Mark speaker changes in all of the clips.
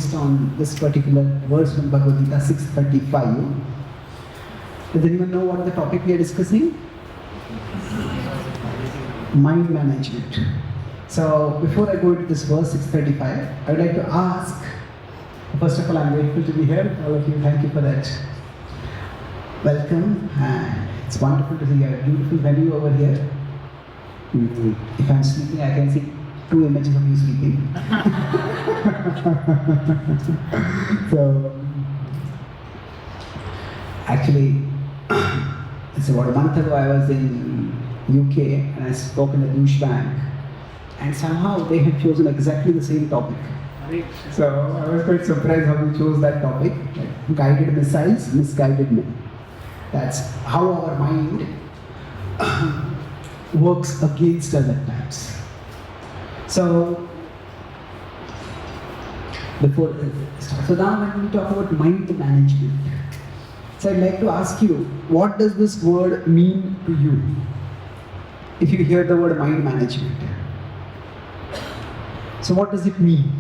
Speaker 1: based on this particular verse from Bhagavad-gita 6:35. Does anyone know what the topic we are discussing? Mind management. So before I go into this verse 6:35, I would like to ask, first of all, I'm grateful to be here. All of you, thank you for that. Welcome, and it's wonderful to see a beautiful venue over here. If I'm sleeping, I can see 2 images of you sleeping. So, actually, it's about a month ago I was in UK and I spoke in the douche bank, and somehow they had chosen exactly the same topic. So I was quite surprised how we chose that topic. Guided missiles, misguided men. That's how our mind works against us at times. So now when we talk about mind management, so I'd like to ask you, what does this word mean to you? If you hear the word mind management, so what does it mean?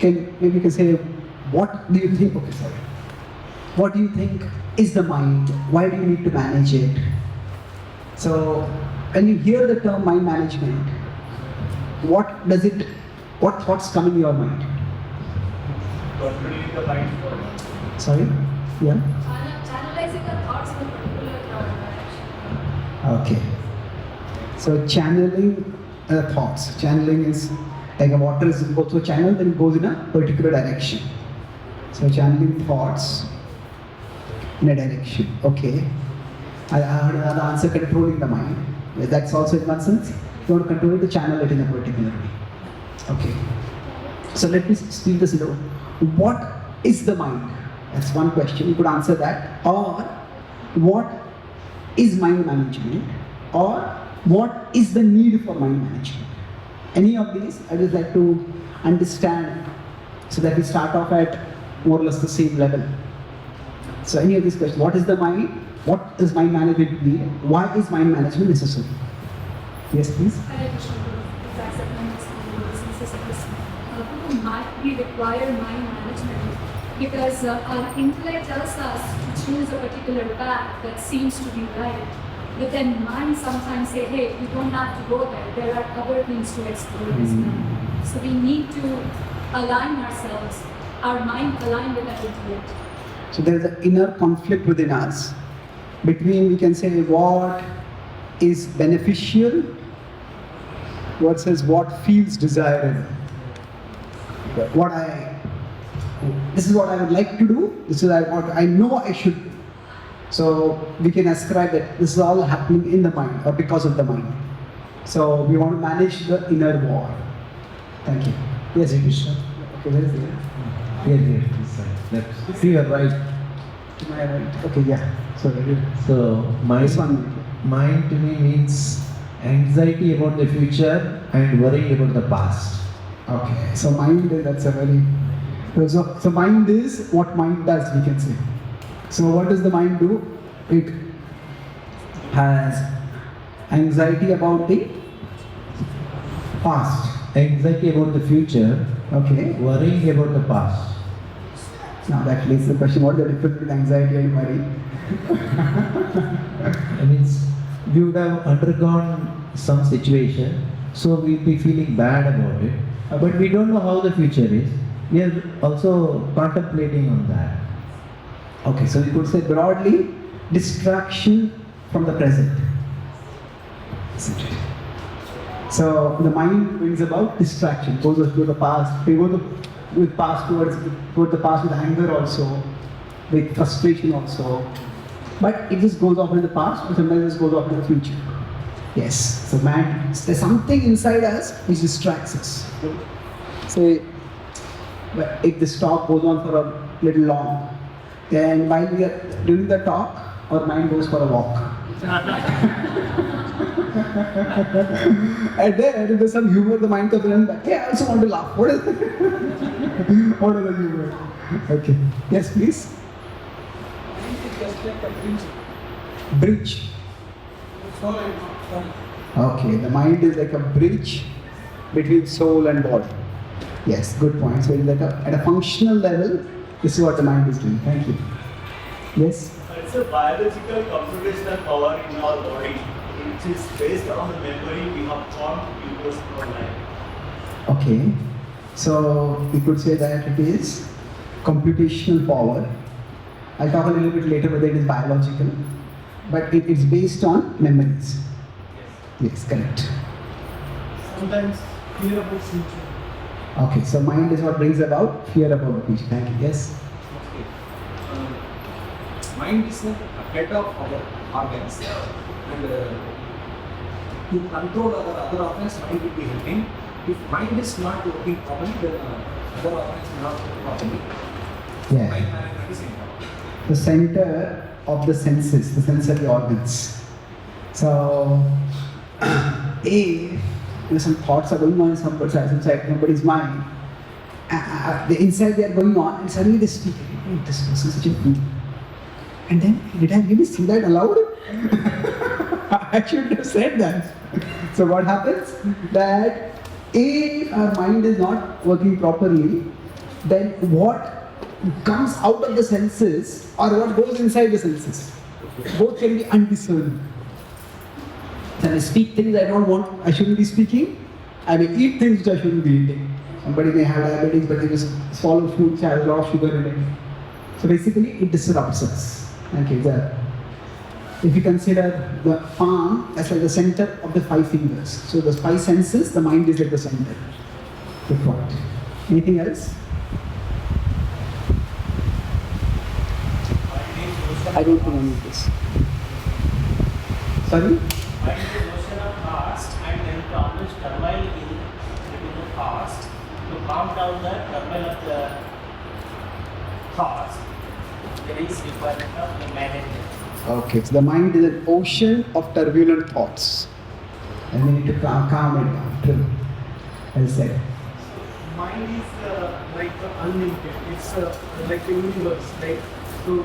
Speaker 1: Maybe you can say, what do you think? Okay, sorry. What do you think is the mind? Why do you need to manage it? So when you hear the term mind management, what thoughts come in your mind?
Speaker 2: Controlling the mind for.
Speaker 1: Sorry? Yeah?
Speaker 3: Channelizing the thoughts in a particular direction.
Speaker 1: Okay. So channeling thoughts. Channeling is like a water is go through a channel, then it goes in a particular direction. So channeling thoughts in a direction. Okay. I heard another answer, controlling the mind. That's also in one sense. You want to control it to channel it in a particular way. Okay. So let me speak this low. What is the mind? That's one question. You could answer that. Or what is mind management? Or what is the need for mind management? Any of these, I would like to understand so that we start off at more or less the same level. So any of these questions, what is the mind? What does mind management need? Why is mind management necessary? Yes, please.
Speaker 3: People might be require mind management because our intellect tells us to choose a particular path that seems to be right. But then mind sometimes say, hey, you don't have to go there. There are other things to explore as well. So we need to align ourselves, our mind aligned with our intellect.
Speaker 1: So there is an inner conflict within us between, we can say, what is beneficial versus what feels desirable. This is what I would like to do, this is what I know I should do. So we can ascribe that this is all happening in the mind or because of the mind. So we want to manage the inner war. Thank you. Yes, Krishna. Okay, where is it?
Speaker 4: Here. See, you're right.
Speaker 1: To my right. Okay, yeah. Sorry.
Speaker 4: So, mind to me means anxiety about the future and worry about the past.
Speaker 1: Okay. So mind, that's a very... So mind is what mind does, we can say. So what does the mind do? It has anxiety about the past.
Speaker 4: Anxiety about the future.
Speaker 1: Okay.
Speaker 4: Worrying about the past.
Speaker 1: Now that leads the question, what is the difference between anxiety and worry?
Speaker 4: I mean, we would have undergone some situation, so we'll be feeling bad about it. But we don't know how the future is. We are also contemplating on that.
Speaker 1: Okay, so we could say broadly, distraction from the present. Isn't it? So the mind brings about distraction, goes to the past, we go with past towards the past with anger also, with frustration also. But it just goes off in the past, or sometimes it just goes off in the future. Yes, so there's something inside us which distracts us. So if this talk goes on for a little long, then while we are doing the talk, our mind goes for a walk. And then if there's some humor, the mind comes in back. Hey, I also want to laugh. What is it? What is the humor? Okay. Yes, please.
Speaker 2: Mind is just like a bridge.
Speaker 1: Bridge.
Speaker 2: Soul and body.
Speaker 1: Okay, the mind is like a bridge between soul and body. Yes, good point. So at a functional level, this is what the mind is doing. Thank you. Yes?
Speaker 5: It's a biological computational power in our body, which is based on the memory we have formed in those our life.
Speaker 1: Okay. So we could say that it is computational power. I'll talk a little bit later whether it is biological, but it's based on memories. Yes, correct.
Speaker 2: Sometimes fear about future.
Speaker 1: Okay, so mind is what brings about fear about the future. Thank you. Yes?
Speaker 6: Okay. Mind is the head of our organs, and to control other organs, mind will be helping. If mind is not working properly, then other organs will not work properly.
Speaker 1: Yeah.
Speaker 6: Mind management is important.
Speaker 1: The center of the senses, the sensory organs. So, some thoughts are going on in somebody's mind. The inside they are going on, and suddenly they speak. Oh, this person is such a fool. And then, did I really see that aloud? I should have said that. So what happens? That if our mind is not working properly, then what comes out of the senses or what goes inside the senses, both can be undiscerning. Then I speak things I shouldn't be speaking. I may eat things which I shouldn't be eating. Somebody may have diabetes, but they just swallow food which has a lot of sugar in it. So basically, it disrupts us. Okay, if you consider the palm as like the center of the 5 fingers, so the 5 senses, the mind is like the center. Good point. Anything else? I don't think I need this. Sorry?
Speaker 5: Mind is the notion of past and then to always turmoil in the past to calm down the turmoil of the thoughts. There is requirement of management.
Speaker 1: Okay, so the mind is an ocean of turbulent thoughts. And we need to calm it down. True. Well said.
Speaker 2: Mind is like unlimited. It's like the universe, right? So we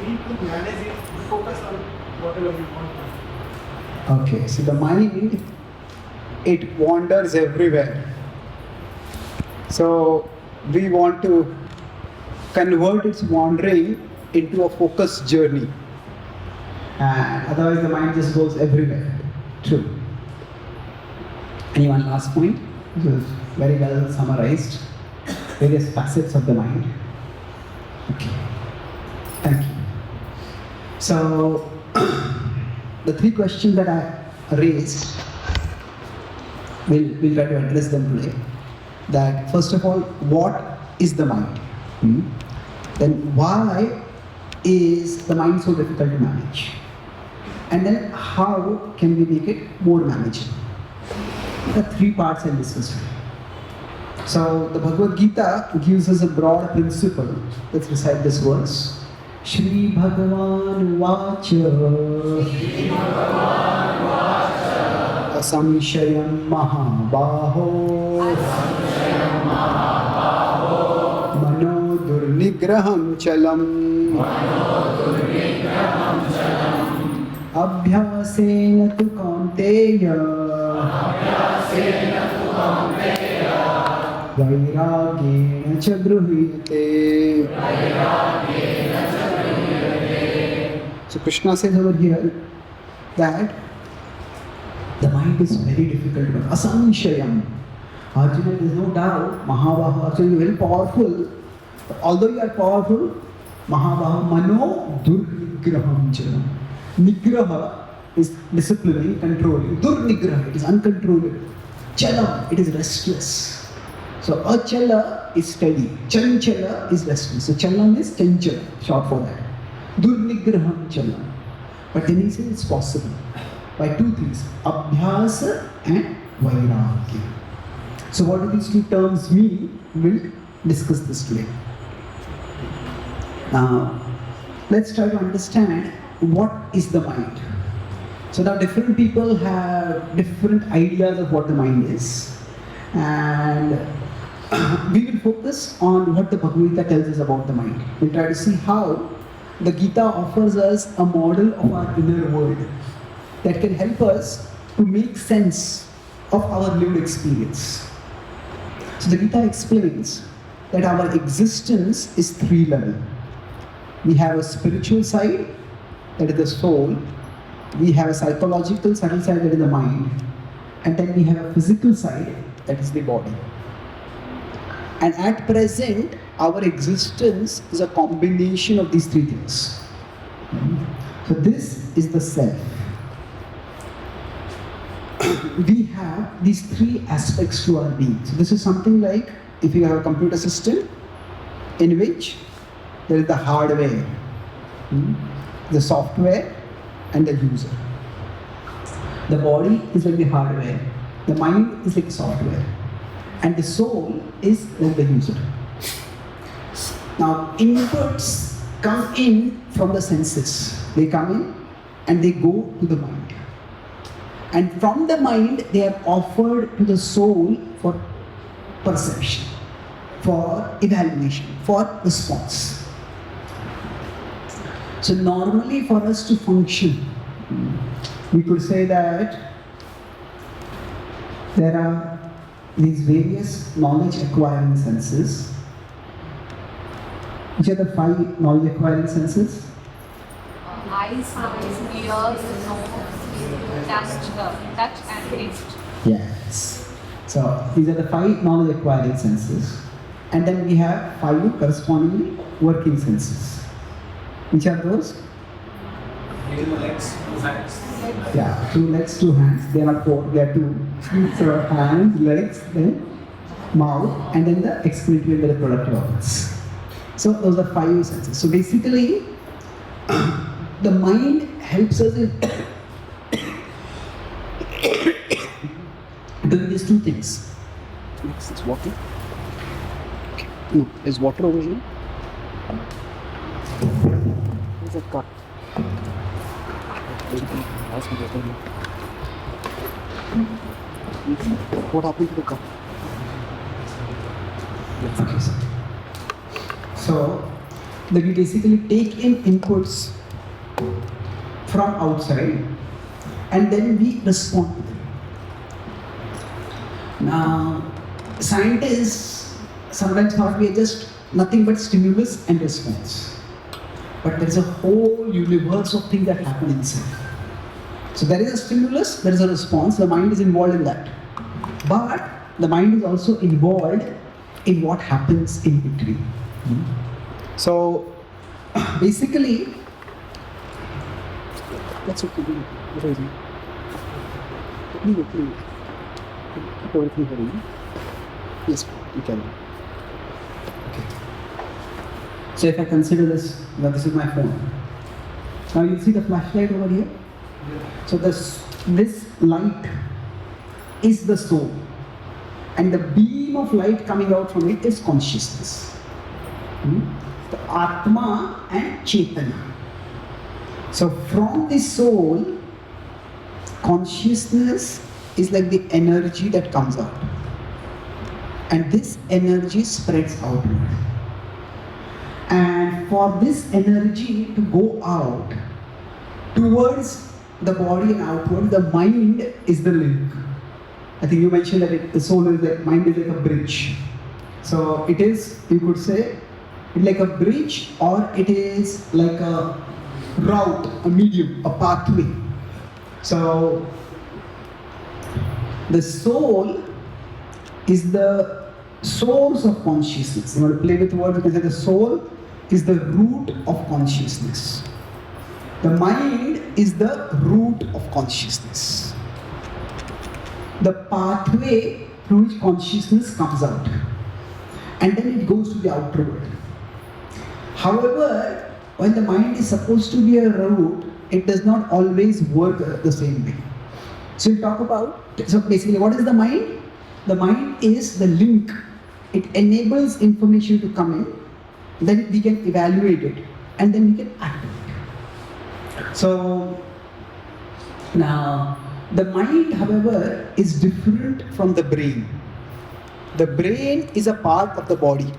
Speaker 2: need to manage it, focus on whatever we want.
Speaker 1: Okay, so the mind, it wanders everywhere. So we want to convert its wandering into a focused journey. And otherwise the mind just goes everywhere. True. Any one last point? This was very well summarized. Various facets of the mind. Okay. Thank you. So, the 3 questions that I raised, we'll try to address them today. That first of all, what is the mind? Then why is the mind so difficult to manage? And then how can we make it more manageable? The 3 parts I'll discuss today. So the Bhagavad-gita gives us a broad principle. Let's recite this verse. Shri Bhagavan Vacha Asamshayam Mahabaho Mano Durnigraham Chalam Abhyasena tu Kaunteya Vairagena cha gruhyate. So Krishna says over here that the mind is very difficult, but asamshayam. Arjuna, there is no doubt, Mahabaha, Arjuna, you are very powerful. But although you are powerful, Mahabaha, Mano Durnigraham Chalam. Nigraha is disciplining, controlling. Durnigraha, it is uncontrollable. Chalam, it is restless. So achala is steady, chanchala is restless. So chalam is chanchala, short for that. Durnigraham chalam. But then he says it's possible by 2 things, abhyasa and vairagya. So what do these 2 terms mean? We'll discuss this today. Now, let's try to understand what is the mind. So now different people have different ideas of what the mind is. And we will focus on what the Bhagavad-gita tells us about the mind. We'll try to see how the Gita offers us a model of our inner world that can help us to make sense of our lived experience. So the Gita explains that our existence is three-level. We have a spiritual side, that is the soul. We have a psychological subtle side, that is the mind. And then we have a physical side, that is the body. And at present, our existence is a combination of these three things. So this is the self. We have these three aspects to our being. So this is something like if you have a computer system in which there is the hardware, the software, and the user. The body is like the hardware, the mind is like the software, and the soul is like the user. Now, inputs come in from the senses. They come in and they go to the mind. And from the mind, they are offered to the soul for perception, for evaluation, for response. So normally for us to function, we could say that there are these various knowledge acquiring senses. Which are the 5 knowledge acquiring senses?
Speaker 7: Eyes, ears, nose, touch and taste.
Speaker 1: Yes. So these are the 5 knowledge acquiring senses. And then we have 5 correspondingly working senses. Which are those?
Speaker 6: 2 legs, 2 hands.
Speaker 1: Yeah, 2 legs, 2 hands. There are 4, there are 2. So hands, legs, then mouth, and then the excretory and the reproductive organs. So those are 5 senses. So basically, the mind helps us in doing these 2 things. Next is water. Okay. No, is water over here? Where's that cup? What happened to the cup? Okay, sir. So, we basically take in inputs from outside and then we respond to them. Now, scientists sometimes thought we are just nothing but stimulus and response. But there is a whole universe of things that happen inside. So there is a stimulus, there is a response, the mind is involved in that. But the mind is also involved in what happens in between. So basically, that's okay. What is it? Keep everything very. Yes, you can. Okay. So if I consider this, now this is my phone. Now you see the flashlight over here? So this light is the soul. And the beam of light coming out from it is consciousness. The Atma and Chaitanya. So from the soul, consciousness is like the energy that comes out. And this energy spreads outward. And for this energy to go out towards the body and outward, the mind is the link. I think you mentioned that the soul is like, mind is like a bridge. So it is, you could say, it's like a bridge, or it is like a route, a medium, a pathway. So the soul is the source of consciousness. You want to play with words, you can say the soul is the root of consciousness. The mind is the root of consciousness. The pathway through which consciousness comes out. And then it goes to the outer world. However, when the mind is supposed to be a root, it does not always work the same way. So we talk about, so basically what is the mind? The mind is the link. It enables information to come in, then we can evaluate it, and then we can act on it. So now, the mind, however, is different from the brain. The brain is a part of the body.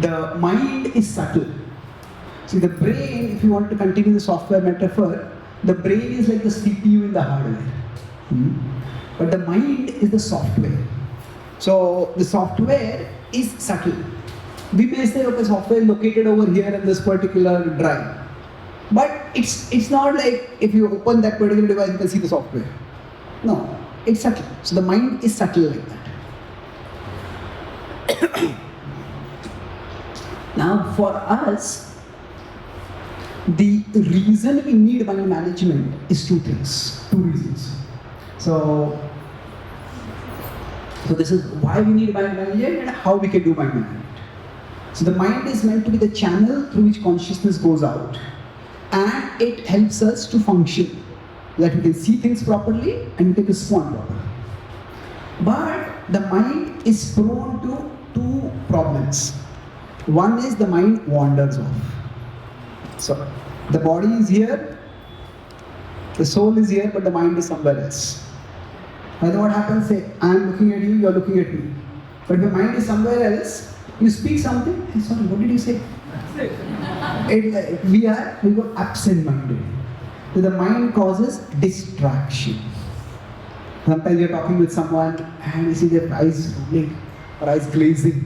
Speaker 1: The mind is subtle. See, the brain, if you want to continue the software metaphor, the brain is like the CPU in the hardware. But the mind is the software. So the software is subtle. We may say, okay, software is located over here in this particular drive. But it's not like if you open that particular device, you can see the software. No, it's subtle. So the mind is subtle like that. Now for us, the reason we need mind management is two reasons. So this is why we need mind management and how we can do mind management. So the mind is meant to be the channel through which consciousness goes out, and it helps us to function, that we can see things properly and we can respond properly. But the mind is prone to two problems. One is the mind wanders off. So the body is here, the soul is here, but the mind is somewhere else. And then what happens? Say, I am looking at you, you are looking at me. But if your mind is somewhere else, you speak something, hey, sorry, what did you say? We go absent-minded. So the mind causes distraction. Sometimes you're talking with someone and you see their eyes rolling or eyes glazing.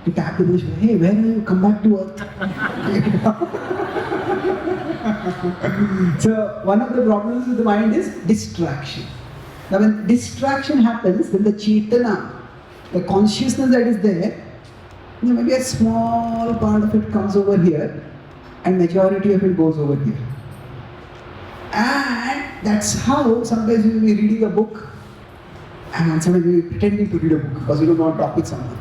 Speaker 1: You tap the bush, hey, where are you? Come back to earth. So one of the problems with the mind is distraction. Now when distraction happens, then the Chaitanya, the consciousness that is there, maybe a small part of it comes over here and majority of it goes over here. And that's how sometimes we will be reading a book and sometimes we will be pretending to read a book because we don't want to talk with someone.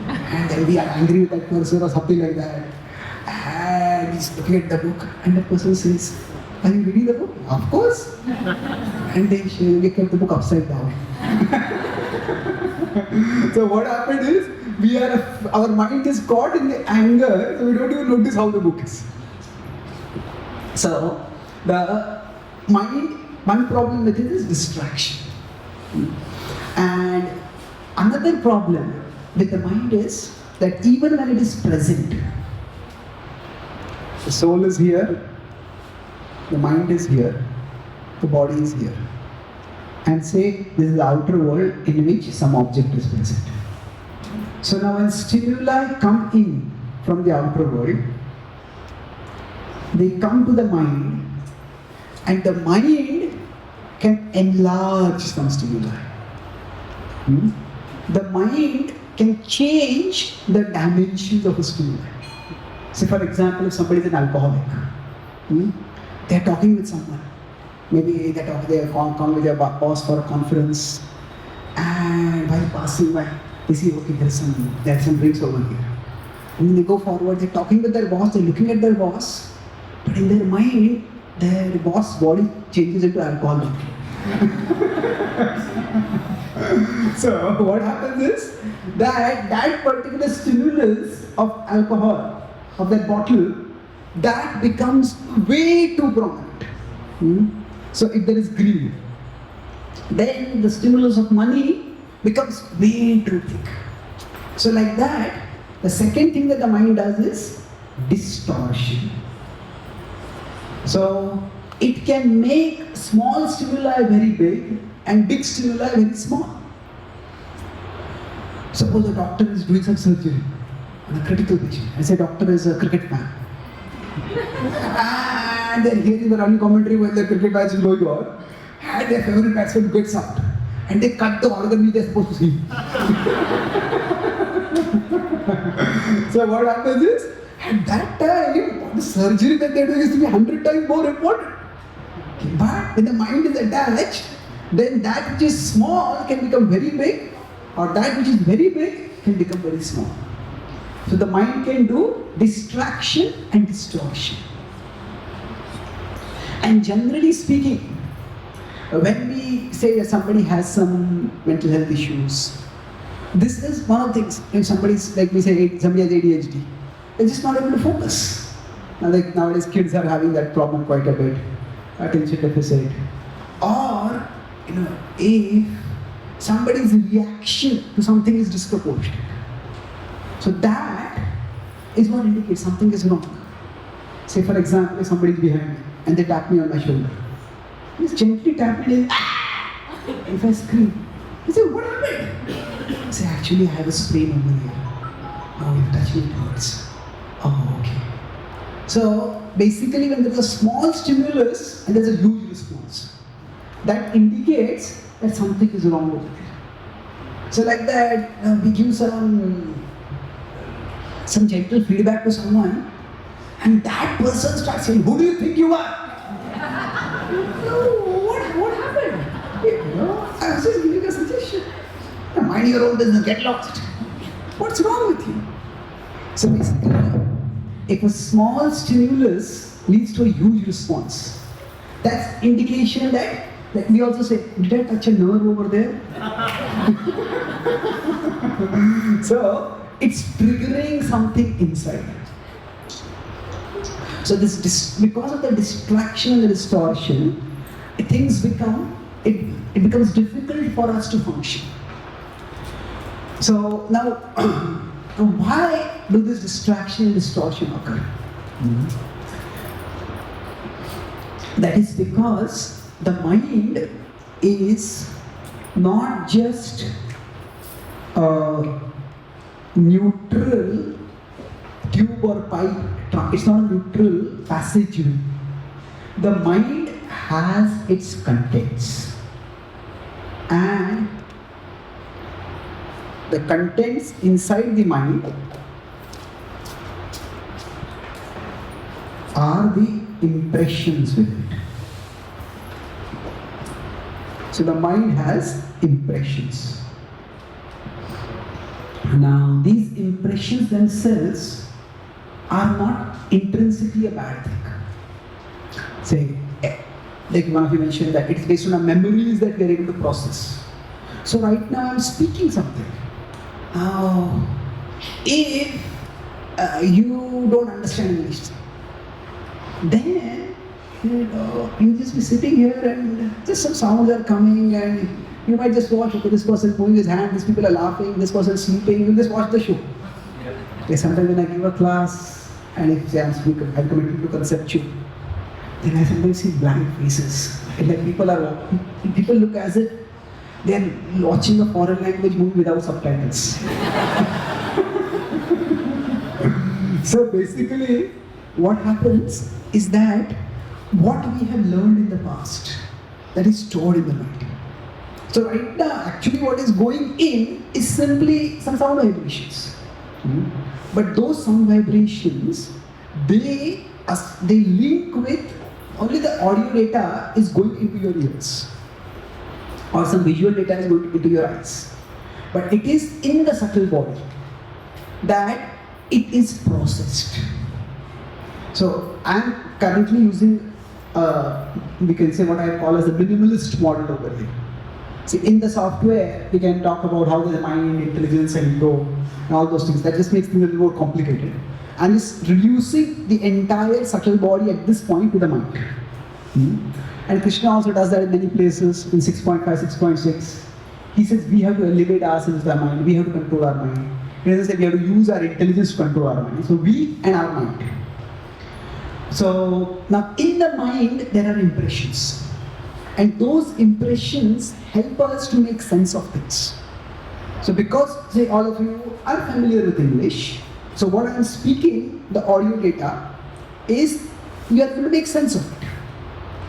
Speaker 1: And then we are angry with that person or something like that. And he's looking at the book and the person says, are you reading the book? Of course. And they kept the book upside down. So what happened is, our mind is caught in the anger, so we don't even notice how the book is. So the mind, one problem with it is distraction. And another problem with the mind is that even when it is present, the soul is here, the mind is here, the body is here. And say this is the outer world in which some object is present. So now when stimuli come in from the outer world, they come to the mind, and the mind can enlarge some stimuli. The mind can change the dimensions of a stimuli. Say for example, if somebody is an alcoholic, they are talking with someone. Maybe they come with their boss for a conference, and while passing by, they see, okay, there are some drinks over here. And when they go forward, they're talking with their boss, they're looking at their boss, but in their mind, their boss' body changes into alcohol. So what happens is that particular stimulus of alcohol, of that bottle, that becomes way too prominent. So if there is greed, then the stimulus of money becomes way too thick. So like that, the second thing that the mind does is distortion. So it can make small stimuli very big and big stimuli very small. Suppose a doctor is doing some surgery on a critical patient. I say doctor is a cricket fan. And then hearing the running commentary when the cricket match is going on, and their favorite batsman gets out, and they cut the organ which they are supposed to see. So what happens is, at that time, the surgery that they are doing is to be 100 times more important. But when the mind is attached, then that which is small can become very big, or that which is very big can become very small. So the mind can do distraction and distortion. And generally speaking, when we say that somebody has some mental health issues, this is one of the things. If somebody's, like we say, somebody has ADHD, they're just not able to focus. Now, like nowadays kids are having that problem quite a bit, attention deficit. Or, if somebody's reaction to something is disproportionate. So that is what indicates something is wrong. Say for example, if somebody is behind me and they tap me on my shoulder, just gently tap me, if I scream, I say, what happened? Say, actually, I have a sprain over here. Oh, you're touching it hurts. Oh, okay. So basically, when there's a small stimulus and there's a huge response, that indicates that something is wrong with it. So like that, we give some gentle feedback to someone, and that person starts saying, "Who do you think you are?" What happened? I was just giving a suggestion. Mind your own business, get lost. What's wrong with you? So basically, if a small stimulus leads to a huge response, that's indication that, like we also say, did I touch a nerve over there? So it's triggering something inside. So because of the distraction and the distortion, things it becomes difficult for us to function. So now, why do this distraction and distortion occur? That is because the mind is not just a neutral tube or pipe, it's not a neutral passageway. The mind has its contents, and the contents inside the mind are the impressions with it. So the mind has impressions. Now, these impressions themselves are not intrinsically a bad thing. Say, like one of you mentioned that it's based on our memories that we are able to process. So right now I'm speaking something. Now, if you don't understand English, then you just be sitting here and just some sounds are coming and you might just watch, okay, this person moving his hand, these people are laughing, this person is sleeping, you just watch the show. Like sometimes when I give a class and if say I'm committed to conceptual, then I sometimes see blank faces. And like people look as if they're watching a foreign language movie without subtitles. So basically, what happens is that what we have learned in the past, that is stored in the mind. So right now, actually what is going in is simply some sound vibrations. But those sound vibrations, they link with only the audio data is going into your ears, or some visual data is going into your eyes. But it is in the subtle body that it is processed. So I am currently using, we can say what I call as the minimalist model over here. See, in the software, we can talk about how the mind, intelligence, and ego, and all those things. That just makes things a little more complicated. And it's reducing the entire subtle body at this point to the mind. And Krishna also does that in many places, in 6.5, 6.6. He says we have to elevate ourselves to our mind, we have to control our mind. He doesn't say we have to use our intelligence to control our mind. So we and our mind. So now in the mind, there are impressions. And those impressions help us to make sense of things. So because, say, all of you are familiar with English, so what I am speaking, the audio data, is you are going to make sense of it.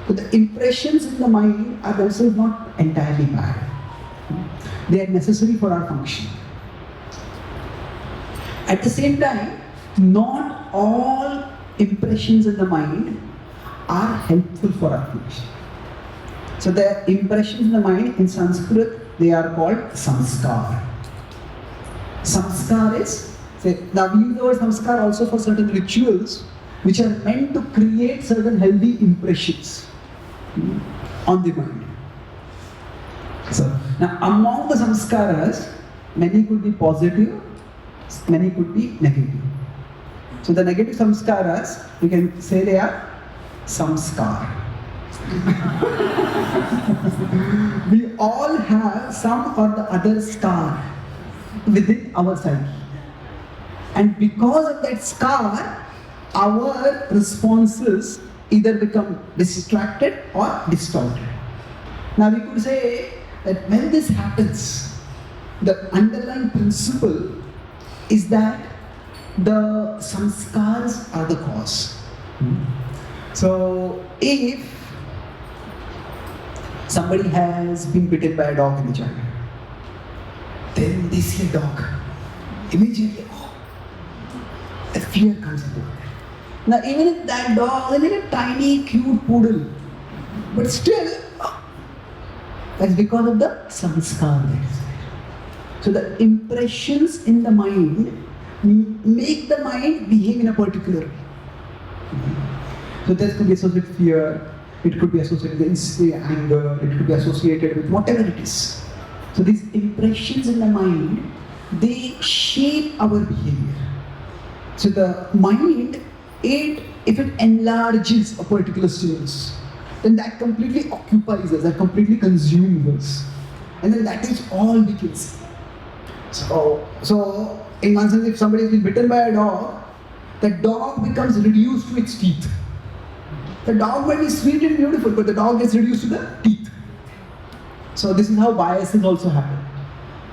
Speaker 1: But the impressions in the mind are themselves not entirely bad. They are necessary for our function. At the same time, not all impressions in the mind are helpful for our function. So the impressions in the mind in Sanskrit, they are called samskar. Samskar is, now we use the word samskar also for certain rituals which are meant to create certain healthy impressions on the mind. So now among the samskaras, many could be positive, many could be negative. So the negative samskaras, we can say they are samskar. We all have some or the other scar within our psyche. And because of that scar, our responses either become distracted or distorted. Now we could say that when this happens, the underlying principle is that the samskars are the cause. So if somebody has been bitten by a dog in the childhood, then they see a dog, immediately, a fear comes into it. Now even if that dog is like a tiny cute poodle, but still, that's because of the samskar that is there. So the impressions in the mind make the mind behave in a particular way. So that could be associated with fear, it could be associated with anger, it could be associated with whatever it is. So these impressions in the mind, they shape our behavior. So the mind, if it enlarges a particular stimulus, then that completely occupies us, that completely consumes us. And then that is all we can see. So in one sense, if somebody has been bitten by a dog, the dog becomes reduced to its teeth. The dog might be sweet and beautiful, but the dog gets reduced to the teeth. So this is how biases also happen.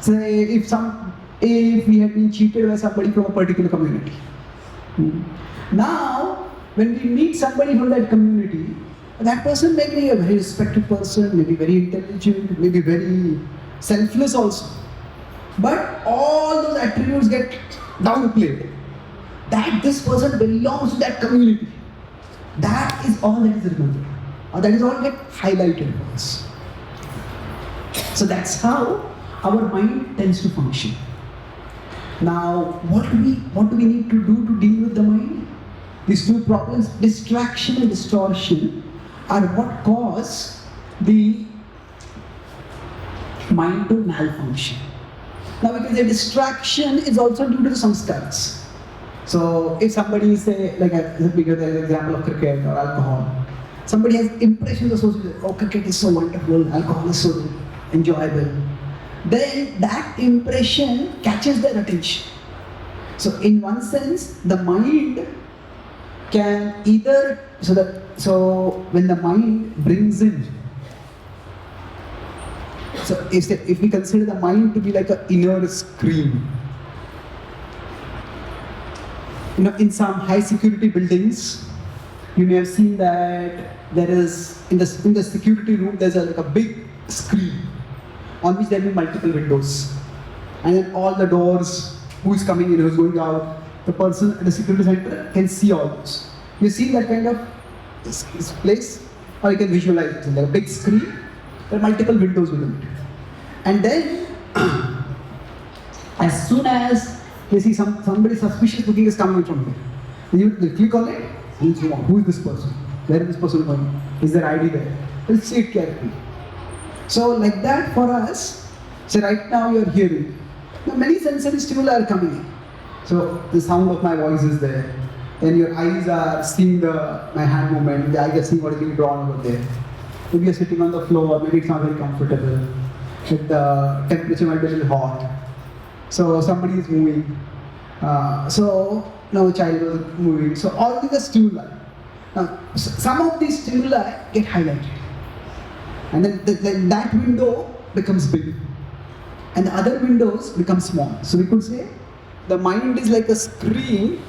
Speaker 1: Say if we had been cheated by somebody from a particular community. Now, when we meet somebody from that community, that person may be a very respected person, maybe very intelligent, maybe very selfless also. But all those attributes get downplayed. That this person belongs to that community. That is all that is remembered. Or that is all get highlighted for us. So that's how our mind tends to function. Now, what do we need to do to deal with the mind? These two problems, distraction and distortion, are what cause the mind to malfunction. Now we can say distraction is also due to the samskars. So if somebody say, like because there is an example of cricket or alcohol, somebody has impressions associated with, cricket is so wonderful, alcohol is so enjoyable, then that impression catches their attention. So in one sense, the mind can either, so when the mind brings in, so if we consider the mind to be like an inner screen, in some high security buildings, you may have seen that there is, in the security room, there's like a big screen on which there will be multiple windows. And then all the doors, who is coming in, who is going out, the person at the security center can see all those. You see that kind of place? Or you can visualize it, like a big screen, there are multiple windows within it. And then, as soon as you see somebody suspicious looking is coming from there, you click on it, and you see, who is this person? Where is this person going? Is there ID there? Let's see it carefully. So like that for us, so right now you're hearing. Now many sensory stimuli are coming in. So the sound of my voice is there. Then your eyes are seeing my hand movement, the eyes are seeing what is being drawn over there. Maybe you're sitting on the floor, maybe it's not very comfortable. The temperature might be a little hot. So somebody is moving. So now the child is moving. So all these are stimuli. Now some of these stimuli get highlighted. And then that window becomes big. And the other windows become small. So we could say the mind is like a screen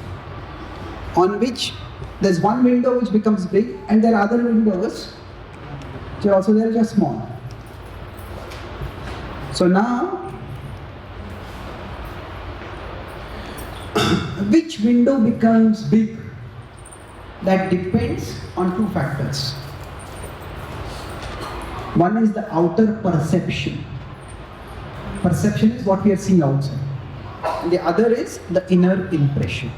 Speaker 1: on which there's one window which becomes big and there are other windows which are also there, just small. So now, which window becomes big? That depends on two factors. One is the outer perception. Perception is what we are seeing outside. And the other is the inner impression.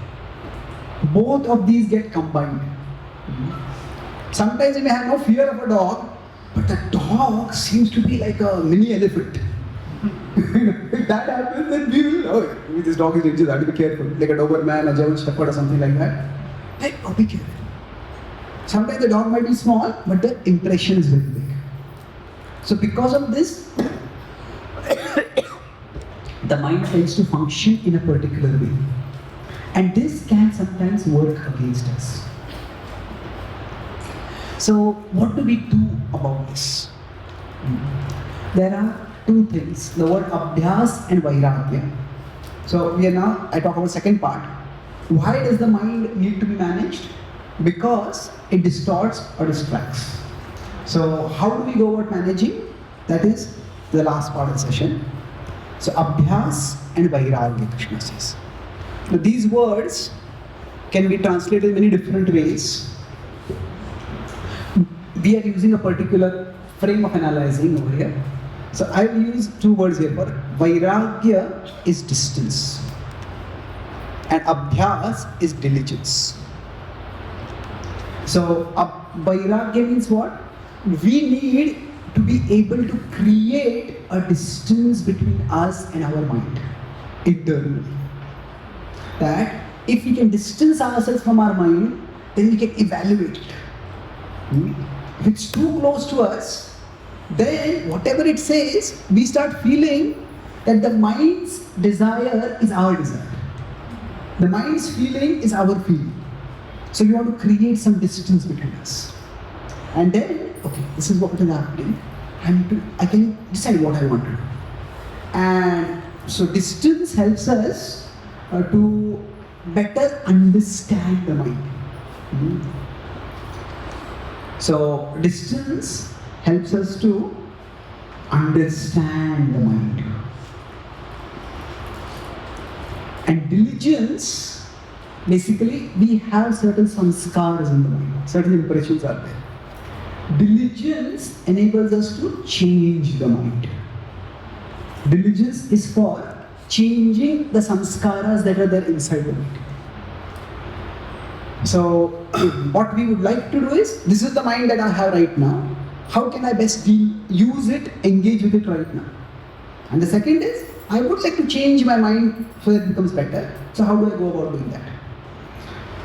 Speaker 1: Both of these get combined. Sometimes you may have no fear of a dog, but the dog seems to be like a mini elephant. If that happens, then we will, this dog is dangerous, I have to be careful. Like a Doberman, a German Shepherd or something like that. Hey, be careful. Sometimes the dog might be small, but the impression is very big. So because of this, the mind tends to function in a particular way. And this can sometimes work against us. So what do we do about this? There are two things, the word abhyas and vairagya. So I talk about the second part. Why does the mind need to be managed? Because it distorts or distracts. So how do we go about managing? That is the last part of the session. So abhyas and vairagya, Krishna says. Now these words can be translated in many different ways. We are using a particular frame of analyzing over here. So I will use two words here. For vairagya is distance and abhyas is diligence. So vairagya means what? We need to be able to create a distance between us and our mind internally. That if we can distance ourselves from our mind, then we can evaluate it. If it's too close to us, then whatever it says, we start feeling that the mind's desire is our desire. The mind's feeling is our feeling. So we want to create some distance between us. And then, okay, this is what is happening. I can decide what I want to do. And so distance helps us to better understand the mind. So distance helps us to understand the mind. And diligence, basically we have certain sanskars in the mind, certain impressions are there. Diligence enables us to change the mind. Diligence is for changing the samskaras that are there inside the mind. So, what we would like to do is, this is the mind that I have right now. How can I best use it, engage with it right now? And the second is, I would like to change my mind so that it becomes better. So how do I go about doing that?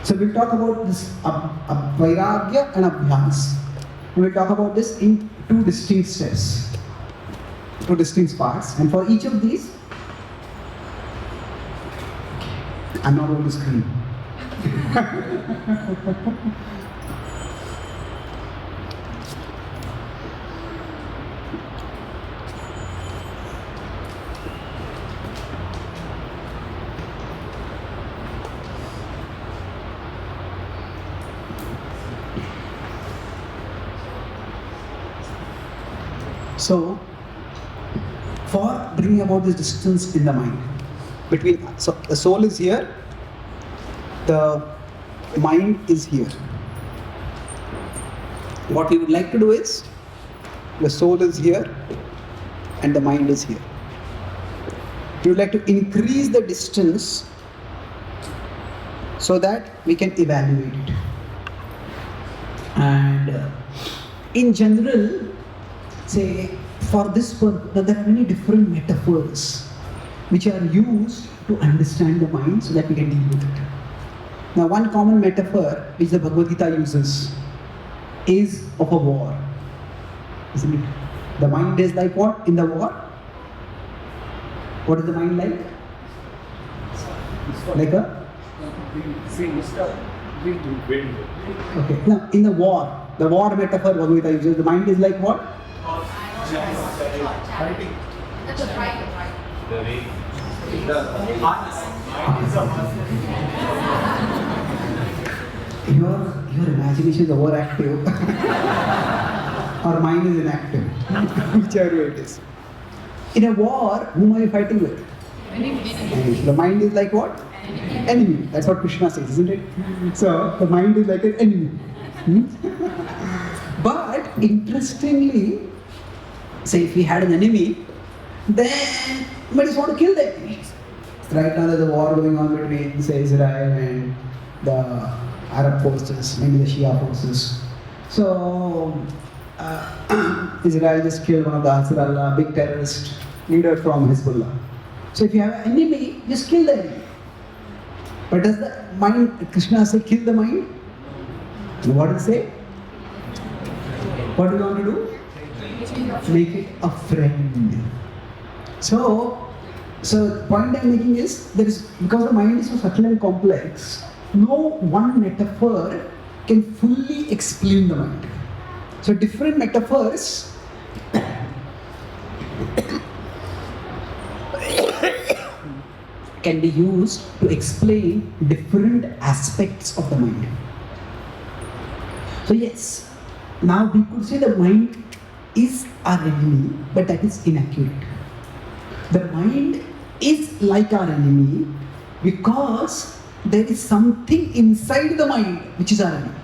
Speaker 1: So we'll talk about this vairagya and abhyas. And we'll talk about this in two distinct steps, two distinct parts. And for each of these, I'm not going to scream. So, for bringing about this distance in the mind between, so the soul is here, the mind is here. What we would like to do is, the soul is here and the mind is here. We would like to increase the distance so that we can evaluate it. And in general, say for this purpose, there are many different metaphors which are used to understand the mind so that we can deal with it. Now, one common metaphor which the Bhagavad-gita uses is of a war, isn't it? The mind is like what in the war? What is the mind like? Like a? Okay. Now, in the war metaphor Bhagavad-gita uses, the mind is like what?
Speaker 7: Fighting. That's right.
Speaker 1: Your imagination is overactive or mine is inactive, whichever way it is. In a war, whom are you fighting with? Enemy. The mind is like what? Enemy. That's what Krishna says, isn't it? So the mind is like an enemy. But interestingly, say if we had an enemy, then we just want to kill the enemy. Right now there's a war going on between, say, Israel and the Arab forces, maybe the Shia forces. So Israel just killed one of the Ansarullah, big terrorist leader from Hezbollah. So if you have an enemy, just kill the enemy. But does the mind, Krishna say, kill the mind? And what does it say? What do you want to do? Make it a friend. So the point I'm making is, because the mind is so subtle and complex, no one metaphor can fully explain the mind. So different metaphors can be used to explain different aspects of the mind. So yes, now we could say the mind is our enemy, but that is inaccurate. The mind is like our enemy because there is something inside the mind which is our enemy.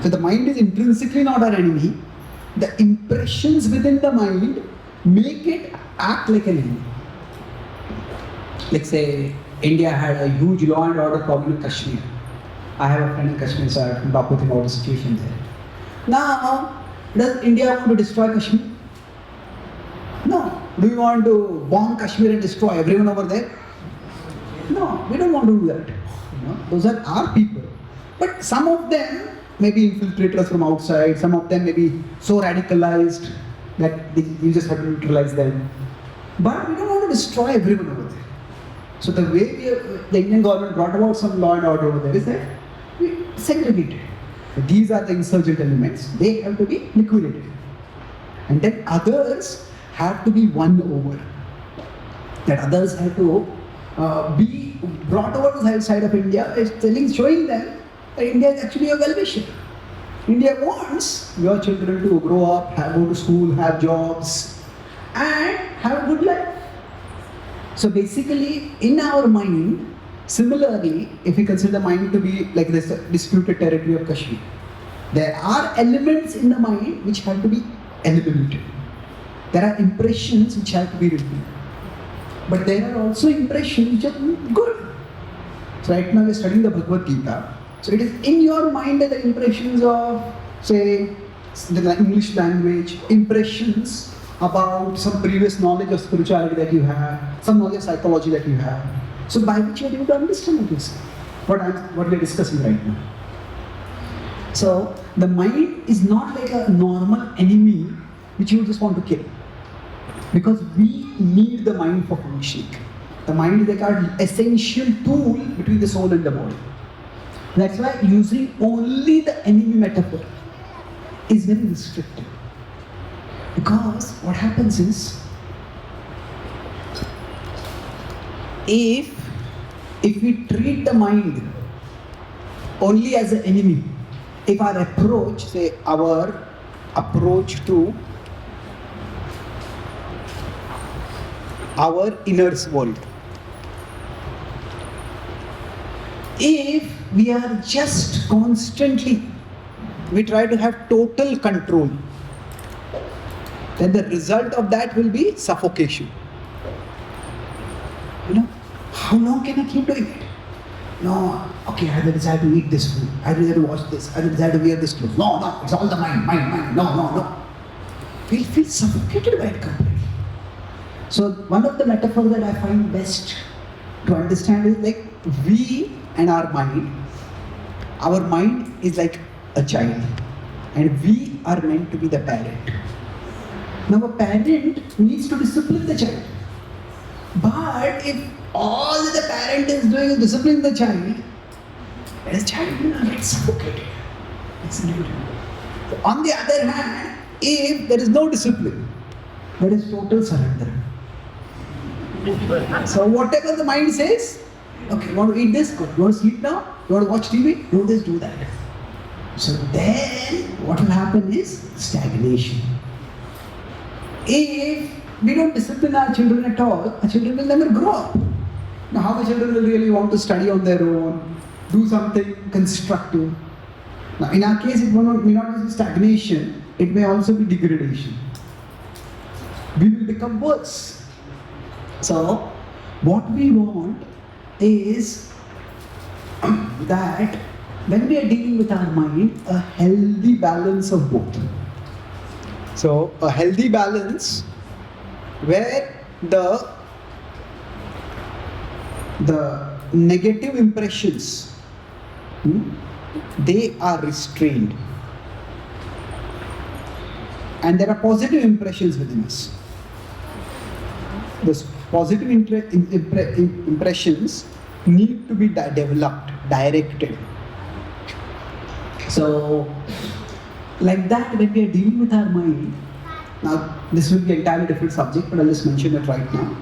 Speaker 1: So the mind is intrinsically not our enemy. The impressions within the mind make it act like an enemy. Like say, India had a huge law and order problem in Kashmir. I have a friend in Kashmir, so I can talk with him about the situation there. Now, does India want to destroy Kashmir? No. Do we want to bomb Kashmir and destroy everyone over there? No, we don't want to do that. Those are our people. But some of them may be infiltrators from outside, some of them may be so radicalized that you just have to neutralize them. But we don't want to destroy everyone over there. So the way the Indian government brought about some law and order over there is that we segregated. These are the insurgent elements. They have to be liquidated. And then others have to be won over. That others have to be brought over to the side of India, is showing them that India is actually a well-wisher. India wants your children to grow up, go to school, have jobs, and have a good life. So basically, in our mind, similarly, if we consider the mind to be like this disputed territory of Kashmir, there are elements in the mind which have to be eliminated. There are impressions which have to be removed. But there are also impressions which are good. So right now we are studying the Bhagavad-gita. So it is in your mind that the impressions of, say, the English language, impressions about some previous knowledge of spirituality that you have, some knowledge of psychology that you have. So by which you are able to understand what we are discussing right now. So the mind is not like a normal enemy which you just want to kill. Because we need the mind for functioning. The mind is like our essential tool between the soul and the body. That's why using only the enemy metaphor is very restrictive. Because what happens is, if we treat the mind only as an enemy, if our approach, say our approach to our inner world, if we are just constantly, we try to have total control, then the result of that will be suffocation. How long can I keep doing it? No, okay, I have the desire to eat this food, I have the desire to watch this, I have the desire to wear this clothes. No, it's all the mind, no. We'll feel suffocated by it completely. So one of the metaphors that I find best to understand is like we and our mind is like a child and we are meant to be the parent. Now a parent needs to discipline the child. But if all that the parent is doing is disciplining the child, the child will get suffocated. So on the other hand, if there is no discipline, there is total surrender. So whatever the mind says, okay, you want to eat this? Good. You want to sleep now? You want to watch TV? Do this, do that. So then what will happen is stagnation. If we don't discipline our children at all, our children will never grow up. Now how the children will really want to study on their own, do something constructive. Now in our case, it may not be stagnation, it may also be degradation. We will become worse. So what we want is that when we are dealing with our mind, a healthy balance of both. So a healthy balance where the negative impressions, they are restrained. And there are positive impressions within us. Those positive impressions need to be developed, directed. So, like that, when we are dealing with our mind, now this will be an entirely different subject, but I'll just mention it right now.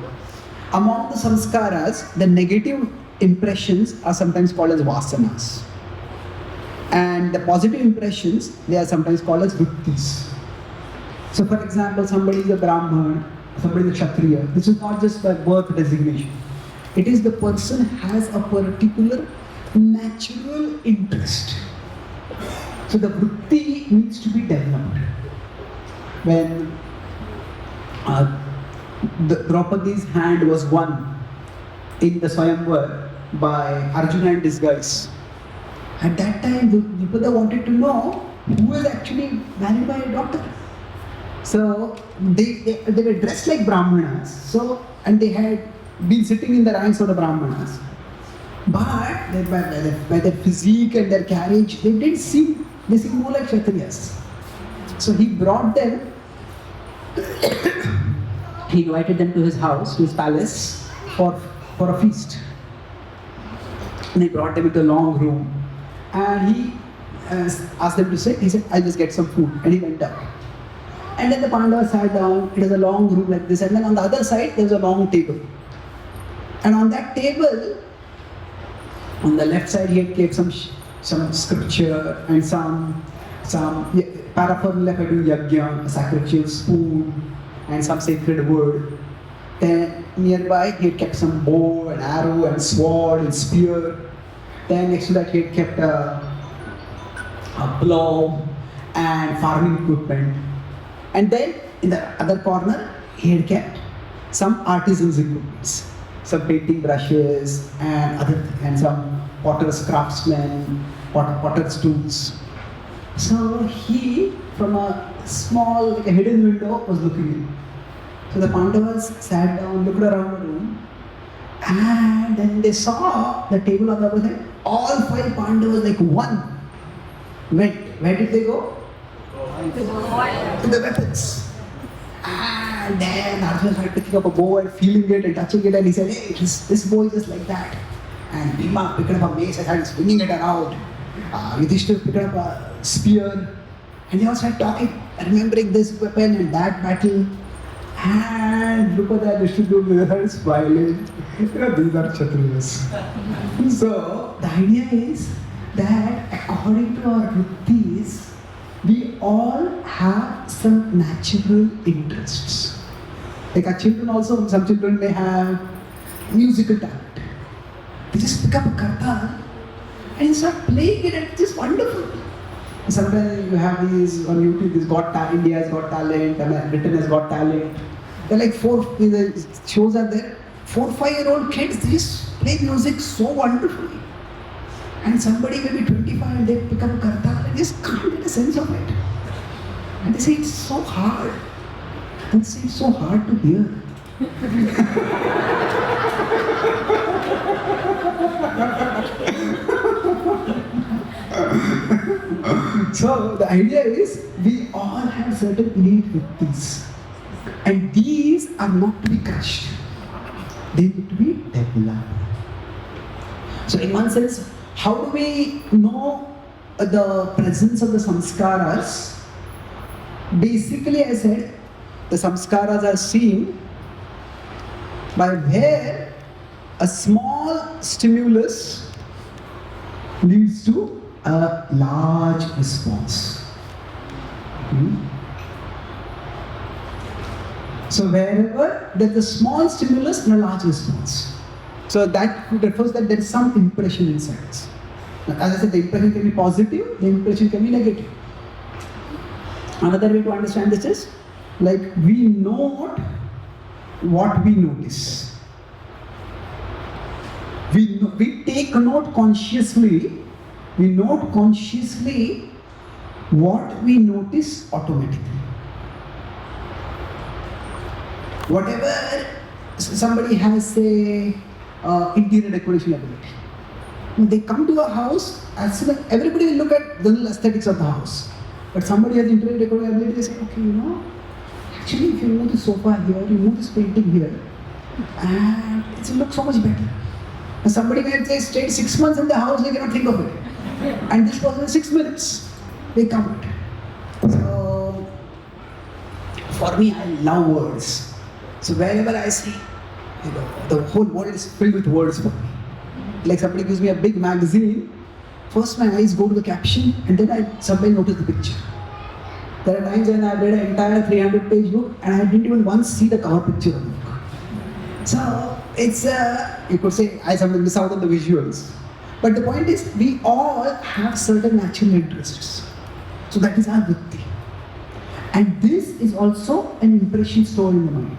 Speaker 1: among the samskaras, the negative impressions are sometimes called as vasanas. And the positive impressions, they are sometimes called as vrittis. So for example, somebody is a Brahman, somebody is a Kshatriya. This is not just by birth designation. It is the person has a particular natural interest. So the vritti needs to be developed. When the Draupadi's hand was won in the Swayamvar by Arjuna in disguise. At that time, the Drupada wanted to know who was actually married by a daughter. So they were dressed like Brahmanas. So and they had been sitting in the ranks of the Brahmanas. But by their physique and their carriage, they seemed more like Kshatriyas. So he brought them. He invited them to his house, to his palace, for a feast. And he brought them into a long room. And he asked them to sit. He said, I'll just get some food. And he went up. And then the Pandavas sat down. It was a long room like this. And then on the other side, there was a long table. And on that table, on the left side, he had kept some scripture and some paraphernalia for doing yajna, a sacrificial spoon, and some sacred word. Then nearby, he had kept some bow and arrow and sword and spear. Then next to that, he had kept a plow and farming equipment. And then in the other corner, he had kept some artisans' equipments, some painting brushes and some potter's craftsmen, potter's tools. So he, from a small, like a hidden window, was looking in. So the Pandavas sat down, looked around the room, and then they saw the table on the other side. All 5 Pandavas, like one, went. Where did they go? To the weapons. And then Arjuna started picking up a bow and feeling it and touching it, and he said, hey, this bow is just like that. And Bhima picked up a mace and started swinging it around. Yudhishthira picked up a spear, and they all started talking, remembering this weapon and that battle. And Drupada and Yudhishthira started smiling. These are Kshatriyas. So the idea is that according to our vrittis, we all have some natural interests. Like our children also, some children may have musical talent. They just pick up a kartal and start playing it, and it's just wonderful. Sometimes you have these on YouTube, India has got talent, Britain has got talent. They're like the shows are there. 4 or 5-year-old kids, they just play music so wonderfully. And somebody may be 25 and they pick up a kartal and just can't get a sense of it. And they say it's so hard. And say it's so hard to hear. So the idea is we all have certain innate vrittis. And these are not to be crushed. They need to be developed. So in one sense, how do we know the presence of the samskaras? Basically, I said, the samskaras are seen by where a small stimulus leads to a large response. So wherever there's a small stimulus and a large response. So that refers that there is some impression inside us. Now, as I said, the impression can be positive, the impression can be negative. Another way to understand this is, like, we note what we notice. We take note consciously, we note consciously what we notice automatically. Whatever somebody has, say, interior decoration ability. When they come to a house, as soon as everybody will look at the aesthetics of the house. But somebody has interior decoration ability, they say, okay, actually if you move the sofa here, you move this painting here, and it will look so much better. And somebody may say, stayed 6 months in the house, they cannot think of it. And this person in 6 minutes, they come. So, for me, I love words. So wherever I see the whole world is filled with words for me. Like somebody gives me a big magazine, first my eyes go to the caption and then I sometimes notice the picture. There are times when I've read an entire 300-page book and I didn't even once see the cover picture of the book. So it's, you could say, I sometimes miss out on the visuals. But the point is, we all have certain natural interests. So that is our Bhakti. And this is also an impression stored in the mind.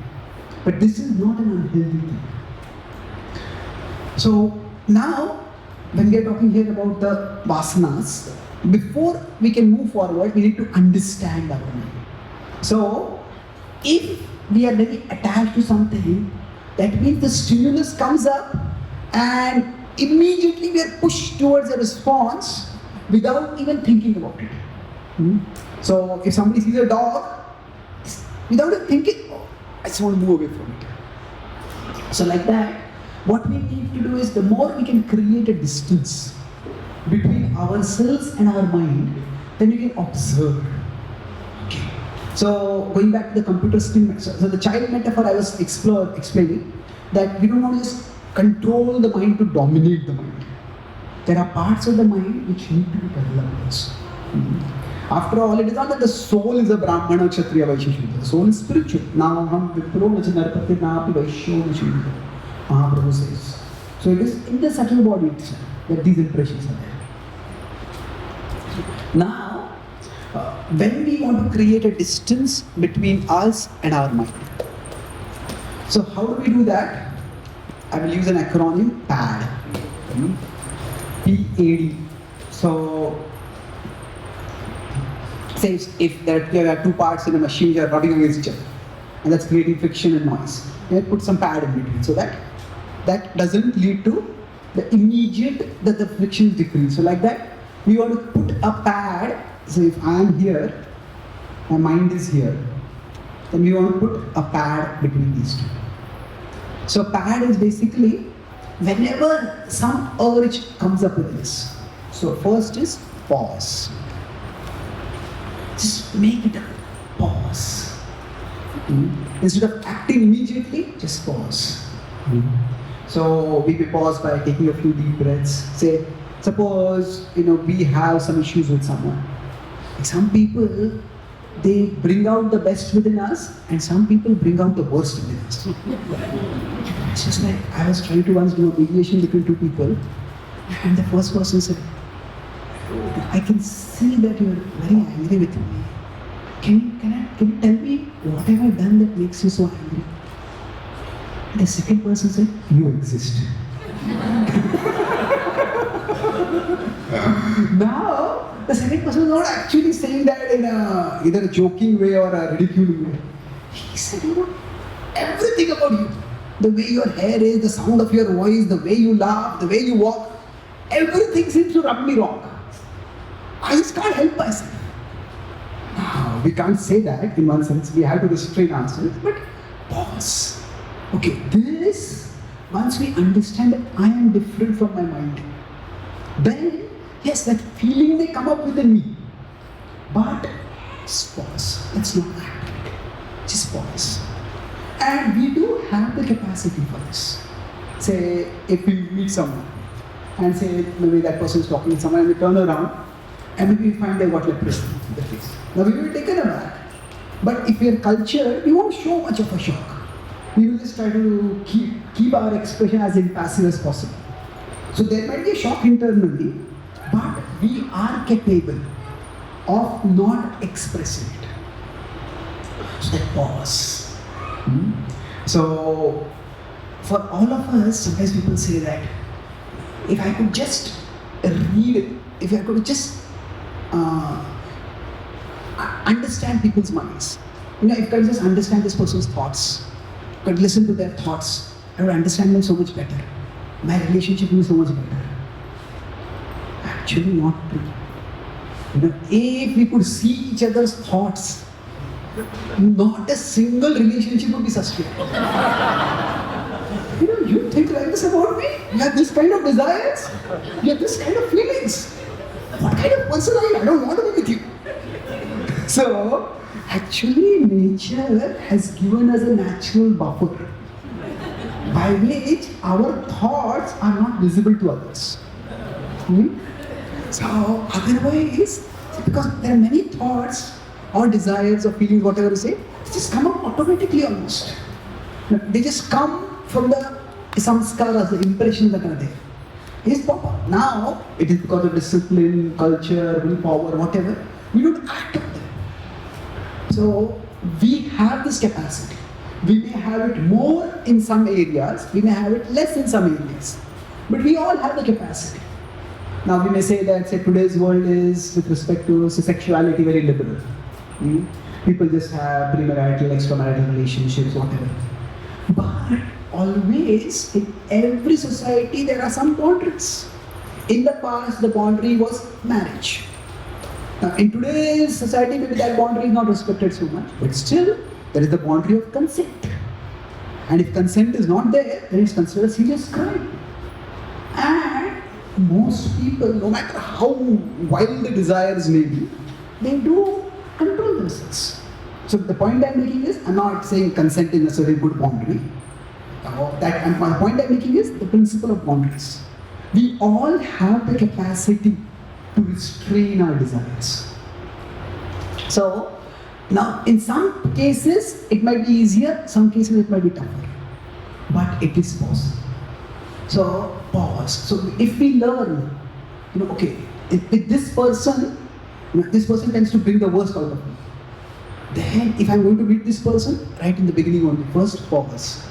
Speaker 1: But this is not an unhealthy thing. So now, when we are talking here about the vasanas, before we can move forward, we need to understand our mind. So, if we are very attached to something, that means the stimulus comes up and immediately we are pushed towards a response without even thinking about it. So, if somebody sees a dog, without even thinking, oh, I just want to move away from it. So, like that, what we need to do is the more we can create a distance between ourselves and our mind, then we can observe. Okay. So going back to the computer screen, so the child metaphor I was explaining, that we don't want to just control the mind to dominate the mind. There are parts of the mind which need to be developed also. After all, it is not that the soul is a Brahmana, Kshatriya, Vaishya, Shudra. The soul is spiritual. Now, Vipro, Narpati, Napi, Vaishya, Shudra. Mahaprabhu says. So it is in the subtle body itself that these impressions are there. Now, when we want to create a distance between us and our mind. So how do we do that? I will use an acronym, PAD. P-A-D. So, say if there are two parts in a machine which are rubbing against each other, and that's creating friction and noise. Then put some pad in between so that doesn't lead to the immediate that the friction is decreased. So like that, we want to put a pad. So if I am here, my mind is here, then we want to put a pad between these two. So pad is basically whenever some urge comes up with this. So first is pause. Just make it a pause. Instead of acting immediately, just pause. So we pause by taking a few deep breaths. Say, suppose we have some issues with someone. Like some people, they bring out the best within us, and some people bring out the worst within us. It's just like I was trying to once do a mediation between two people, and the first person said, "I can see that you are very angry with me. Can you tell me what have I done that makes you so angry?" The second person said, "You exist." Now, the second person is not actually saying that in either a joking way or a ridiculing way. He said, everything about you, the way your hair is, the sound of your voice, the way you laugh, the way you walk, everything seems to rub me wrong. I just can't help myself. Now, we can't say that in one sense. We have to restrain ourselves, but pause. Okay, this, once we understand that I am different from my mind, then, yes, that feeling may come up within me. But, just pause. Let's not act. Just pause. And we do have the capacity for this. Say, if we meet someone, and say, maybe that person is talking to someone, and we turn around, and maybe we find they got leprosy in the face. Now, we will be taken aback. But if we are cultured, we won't show much of a shock. We will just try to keep our expression as impassive as possible. So there might be a shock internally, but we are capable of not expressing it. So that pause. So for all of us, sometimes people say that if I could just read, if I could just understand people's minds, if I could just understand this person's thoughts, could listen to their thoughts, I would understand them so much better. My relationship will be so much better. Actually not true. If we could see each other's thoughts, not a single relationship would be sustained. You think like this about me? You have this kind of desires? You have this kind of feelings? What kind of person are you? I don't want to be with you. So, actually nature has given us a natural buffer. by which our thoughts are not visible to others. So otherwise, because there are many thoughts or desires or feelings, whatever you say, they just come up automatically almost. They just come from the samskaras, the impressions that are there. Yes, Papa. Now, it is because of discipline, culture, willpower, whatever, we don't act on them. So, we have this capacity. We may have it more in some areas, we may have it less in some areas. But we all have the capacity. Now, we may say that today's world is, with respect to sexuality, very liberal. People just have premarital, extramarital relationships, whatever. But always, in every society, there are some boundaries. In the past, the boundary was marriage. Now, in today's society, maybe that boundary is not respected so much, but still, there is the boundary of consent. And if consent is not there, then it's considered a serious crime. And most people, no matter how wild the desires may be, they do control themselves. So the point I'm making is, I'm not saying consent is necessarily a good boundary. My point I'm making is the principle of boundaries. We all have the capacity to restrain our desires. So, now in some cases it might be easier, some cases it might be tougher. But it is possible. So, pause. So if we learn, okay, if this person tends to bring the worst out of me, then if I'm going to meet this person, right in the beginning only, first pause.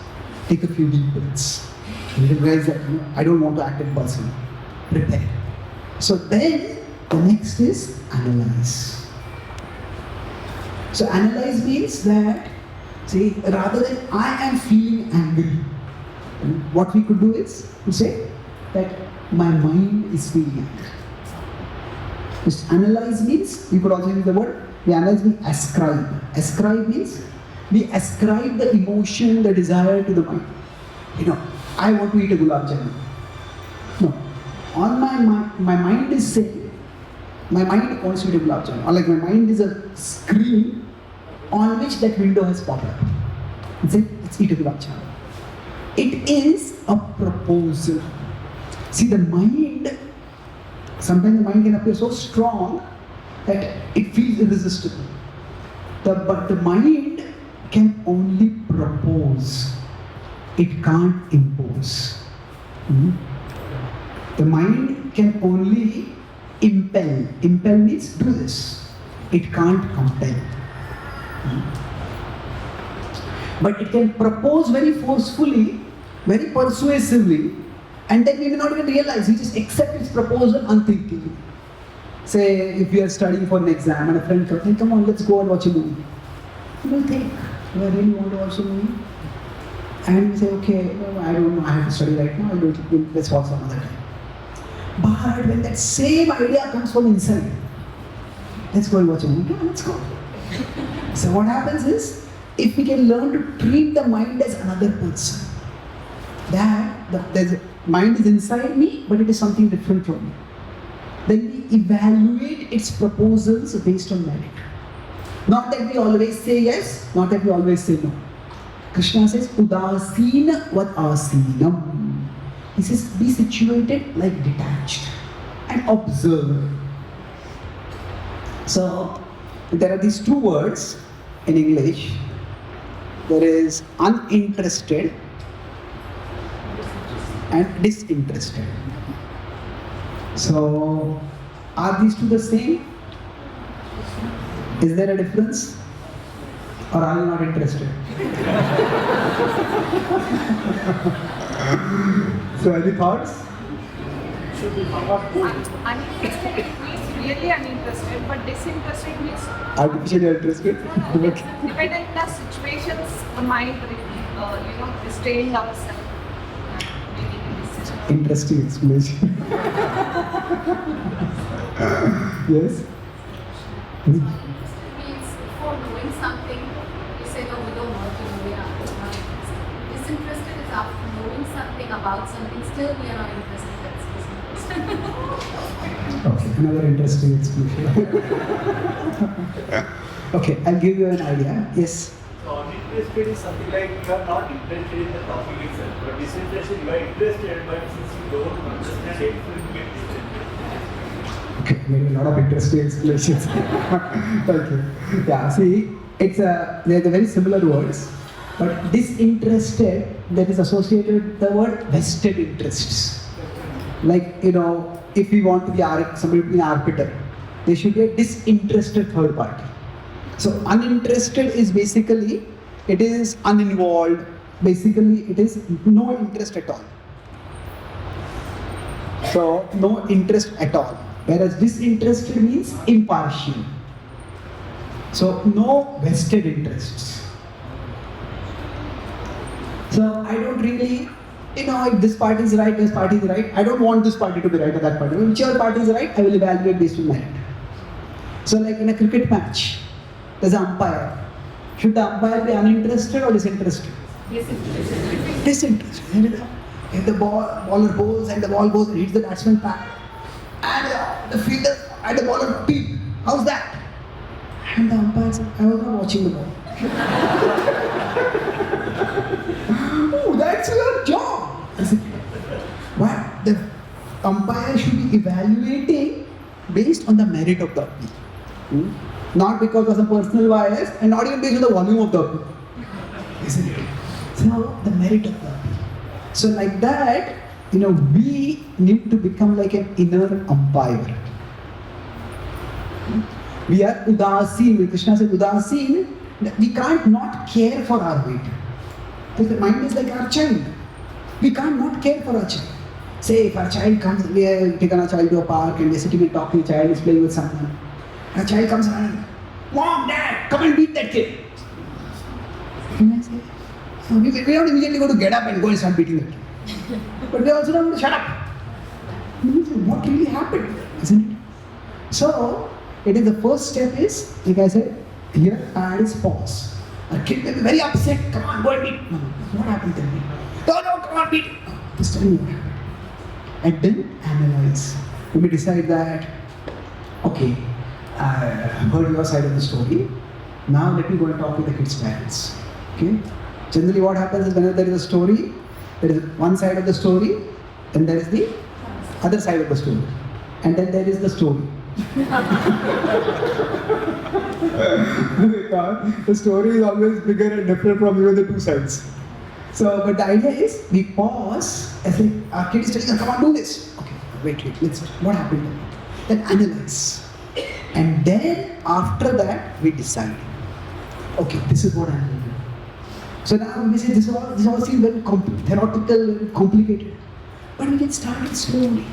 Speaker 1: Take a few deep breaths. Realize that I don't want to act impulsively. Prepare. So then the next is analyze. So analyze means that, see, rather than I am feeling angry, what we could do is to say that my mind is feeling angry. Just analyze means, we could also use the word, we analyze means ascribe. Ascribe means we ascribe the emotion, the desire to the mind. I want to eat a gulab jamun. No. On my mind, my mind is saying, my mind wants to eat a gulab jamun. Or like my mind is a screen on which that window has popped up. And say, let's eat a gulab jamun. It is a proposal. See, the mind, sometimes the mind can appear so strong that it feels irresistible. But the mind can only propose. It can't impose. The mind can only impel. Impel means do this. It can't compel. But it can propose very forcefully, very persuasively, and then we may not even realize, we just accept its proposal unthinkingly. Say, if we are studying for an exam and a friend comes, hey, come on, let's go and watch a movie. You will think, do I really want to watch a movie? And we say, okay, I don't know, I have to study right now, let's watch some other time. But when that same idea comes from inside, let's go and watch a movie, let's go. So what happens is, if we can learn to treat the mind as another person, that the mind is inside me, but it is something different from me. Then we evaluate its proposals based on merit. Not that we always say yes, not that we always say no. Krishna says, Udasina vat asinam. He says, be situated like detached and observe. So, there are these two words in English. There is uninterested and disinterested. So, are these two the same? Is there a difference? Or are you not interested? So, any thoughts?
Speaker 2: Should be Bhagavad-gita.
Speaker 7: Uninterested means really uninterested, but disinterested means
Speaker 1: Artificially interested? Okay.
Speaker 7: dependent on situations, the mind, restraining ourselves. Making a decision.
Speaker 1: Interesting explanation. Yes?
Speaker 7: Means before doing something, you say, no, we don't want to do it. Disinterested is after knowing something about something, still we are not interested. That's disinterested.
Speaker 1: Okay, another interesting explanation. Okay, I'll give you an idea. Yes?
Speaker 5: So,
Speaker 2: Interested is something like you are not interested in the topic itself, but disinterested, you are interested, but since you don't understand it, you will get disinterested.
Speaker 1: Okay, maybe a lot of interesting explanations. Thank you. Yeah, see, they're very similar words, but disinterested, that is associated with the word vested interests. Like, if we want to be somebody to be an arbiter, they should be a disinterested third party. So uninterested is basically, it is uninvolved, basically it is no interest at all. So no interest at all. Whereas disinterested means impartial. So no vested interests. So I don't really, if this party is right, this party is right, I don't want this party to be right or that party. Whichever party is right, I will evaluate based on merit. So like in a cricket match, there's an umpire. Should the umpire be uninterested or disinterested?
Speaker 3: Disinterested.
Speaker 1: Disinterested. If the baller bowls and the ball goes and hits the batsman back, and the fielder and the bowler peep, how's that? And the umpire said, I was not watching the ball. Oh, that's your job. I said, what? The umpire should be evaluating based on the merit of the appeal. Not because of some personal bias and not even based on the volume of the appeal. Isn't it? So, the merit of the appeal. So, like that, we need to become like an inner umpire. We are udasin. Krishna said udasin. We can't not care for our weight. Because the mind is like our child. We can't not care for our child. Say if our child comes, we have taken our child to a park and we're sitting and talking, the child is playing with someone. And a child comes running, Mom, Dad, come and beat that kid. And I say, we don't immediately go to get up and go and start beating that kid. But we also don't want to shut up. What really happened, isn't it? So, it is the first step is, like I said, here add is pause. A kid may be very upset, come on, go and beat. No, what happened to me? No, come on, beat. Just tell me what happened. And then analyze. You may decide that, okay, I heard your side of the story. Now let me go and talk with the kid's parents. Okay? Generally what happens is whenever there is a story, there is one side of the story, and there is the other side of the story. And then there is the story. The story is always bigger and different from even the two sides. So, but the idea is, we pause, as like our kid is telling us, come on, do this. Okay, wait, let's, what happened? Then analyze. And then, after that, we decide. Okay, this is what I'm going to do. So now we say, this all seems very theoretical, very complicated. But we can start it slowly.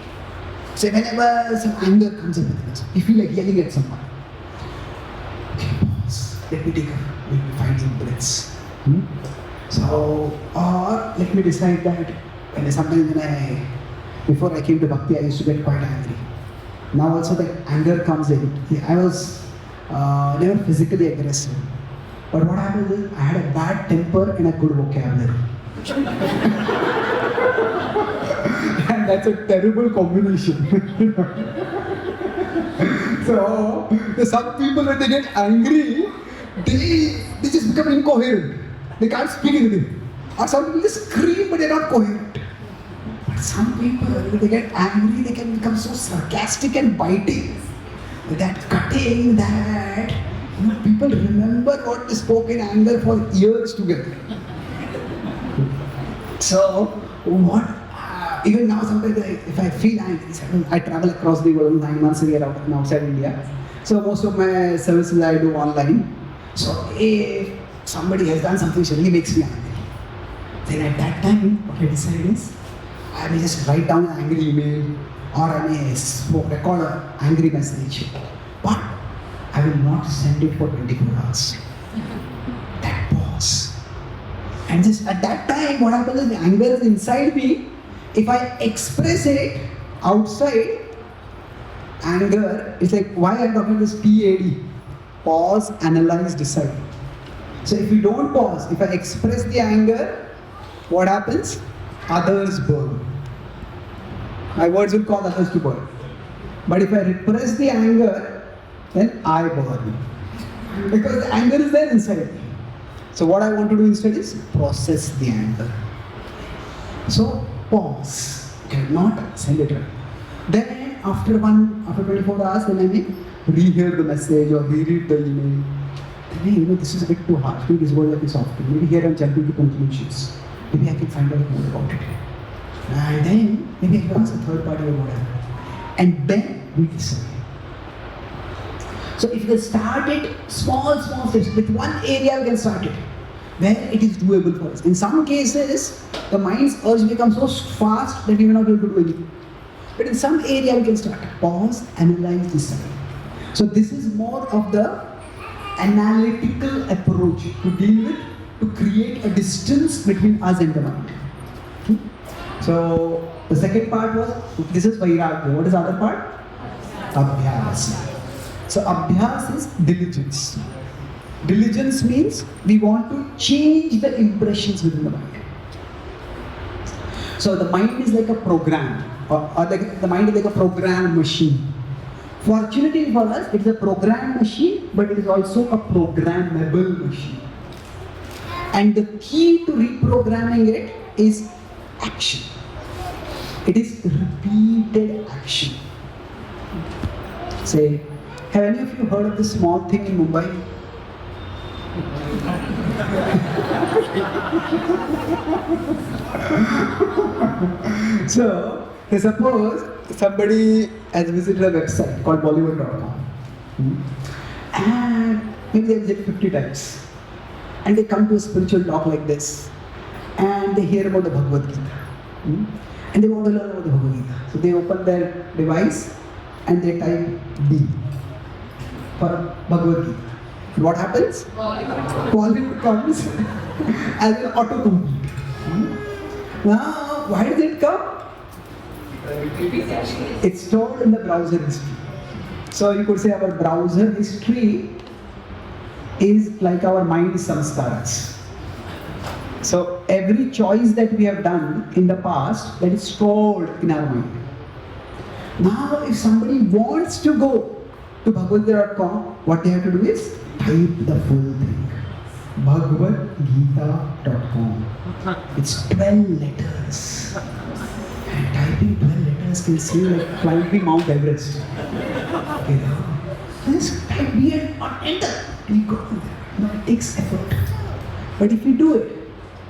Speaker 1: So whenever some anger comes up within us, we feel like yelling at someone. Okay, pause. Let me take maybe 5 deep breaths. So, or let me decide that before I came to Bhakti, I used to get quite angry. Now also that anger comes in. I was never physically aggressive. But what happened is, I had a bad temper and a good vocabulary. And that's a terrible combination. So, some people when they get angry, they just become incoherent. They can't speak anything. Or some people just scream but they're not coherent. But some people, when they get angry, they can become so sarcastic and biting. That cutting, that people remember what they spoke in anger for years together. So, even now sometimes if I feel angry, I travel across the world 9 months a year outside India. So most of my services I do online. So if somebody has done something which really makes me angry, then at that time what I decide is, I may just write down an angry email or I may record an angry message. But I will not send it for 24 hours. That pause. And just at that time, what happens is the anger is inside me. If I express it outside, anger, it's like why I'm talking this PAD. Pause, analyze, decide. So if you don't pause, if I express the anger, what happens? Others burn. My words will cause others to burn. But if I repress the anger, then I burn. Because the anger is there inside me. So what I want to do instead is process the anger. So pause, okay, not send it away. Then after 24 hours, then I may rehear the message or reread the email. Then hey, this is a bit too harsh. Maybe this word might be softer. Maybe here I'm jumping to conclusions. Maybe I can find out more about it. And then maybe I can ask a third party or whatever. And then we decide. So if you start it small steps, with one area we can start it, where it is doable for us. In some cases, the mind's urge becomes so fast that we may not be able to do anything. But in some area we can start. Pause, analyze, decide. So this is more of the analytical approach to deal with, to create a distance between us and the mind. Okay? So the second part was, this is Vairagya. What is the other part? Abhyas. So Abhyas is diligence. Diligence means we want to change the impressions within the mind. So the mind is like a program, or like the mind is like a program machine. Fortunately for us, it is a program machine, but it is also a programmable machine. And the key to reprogramming it is action. It is repeated action. Say, have any of you heard of this small thing in Mumbai? So, suppose somebody has visited a website called Bollywood.com and maybe they visit 50 times and they come to a spiritual talk like this and they hear about the Bhagavad-gita and they want to learn about the Bhagavad-gita. So they open their device and they type B for Bhagavad-gita. What happens? Bollywood comes as an autocomplete. Now, why does it come? It's stored in the browser history. So you could say our browser history is like our mind samskaras. So every choice that we have done in the past, that is stored in our mind. Now if somebody wants to go to Bhagavad-gita.com, what they have to do is type the full thing. Bhagavad-gita.com. It's 12 letters. And typing 12 letters can seem like climbing Mount Everest. You know? Just type B and enter. And you go there. No, it takes effort. But if you do it,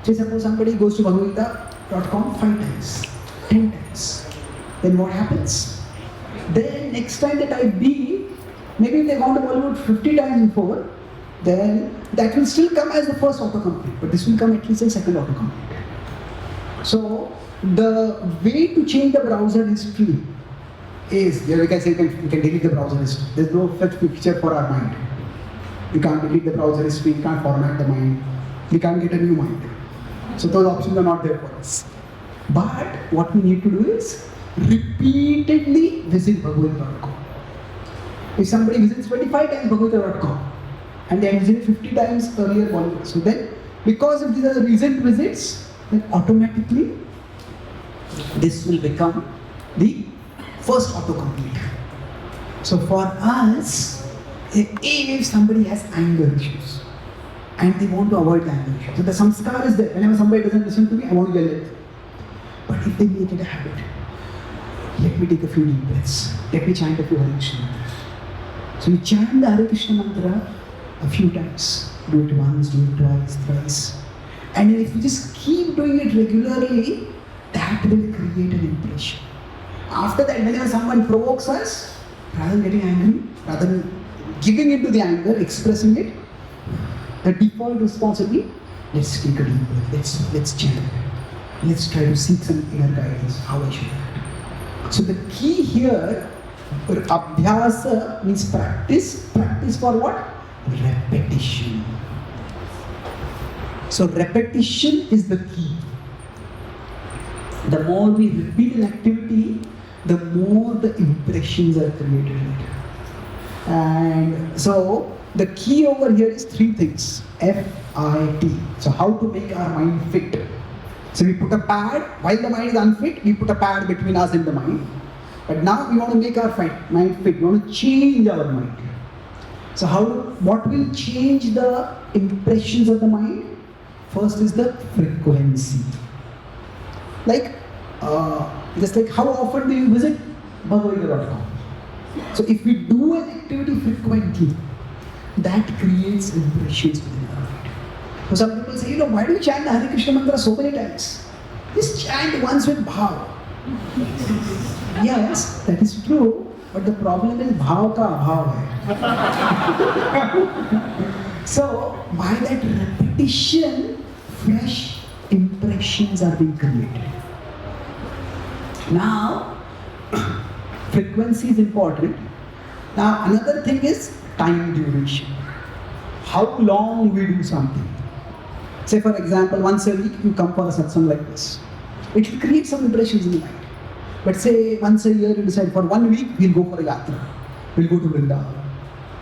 Speaker 1: say suppose somebody goes to Bhagavad-gita.com 5 times, 10 times, then what happens? Then next time they type B, maybe if they gone to Bollywood 50 times before, then that will still come as the first autocomplete, but this will come at least as second autocomplete. So the way to change the browser history is, here we can say we can delete the browser history. There's no such picture for our mind. We can't delete the browser history, we can't format the mind, we can't get a new mind. So those options are not there for us. But what we need to do is repeatedly visit Bhagavad-gita.com. If somebody visits 25 times Bhagavad-gita.com and they have visited 50 times earlier Bollywood, so then because if these are the recent visits, then automatically this will become the first autocomplete. So for us, if somebody has anger issues and they want to avoid the anger issues, so the samskar is there. Whenever somebody doesn't listen to me, I want to yell at them. But if they make it a habit, let me take a few deep breaths. Let me chant a few Hare Krishna mantras. So you chant the Hare Krishna mantra a few times. Do it once, do it twice, thrice. And if you just keep doing it regularly, that will create an impression. After that, whenever someone provokes us, rather than getting angry, rather than giving into the anger, expressing it, the default response will be, let's take a deep breath, let's chant. Let's try to seek some inner guidance, how I should act. So the key here, abhyasa means practice. Practice for what? Repetition. So repetition is the key. The more we repeat an activity, the more the impressions are created. And so the key over here is 3 things. FIT. So how to make our mind fit. So we put a pad, while the mind is unfit, we put a pad between us and the mind. But now we want to make our mind fit, we want to change our mind. So what will change the impressions of the mind? First is the frequency. Like, just like how often do you visit Bhagavad-gita.com? So if we do an activity frequently, that creates impressions within our mind. So some people say, why do you chant the Hare Krishna mantra so many times? Just chant once with bhav. Yes, that is true. But the problem is bhav ka abhav hai. So by that repetition, fresh impressions are being created. Now, frequency is important. Now another thing is time duration. How long we do something. Say for example, once a week you come for a satsang like this. It will create some impressions in the mind. But say once a year you decide for 1 week we'll go for a yatra. We'll go to Vrindavan.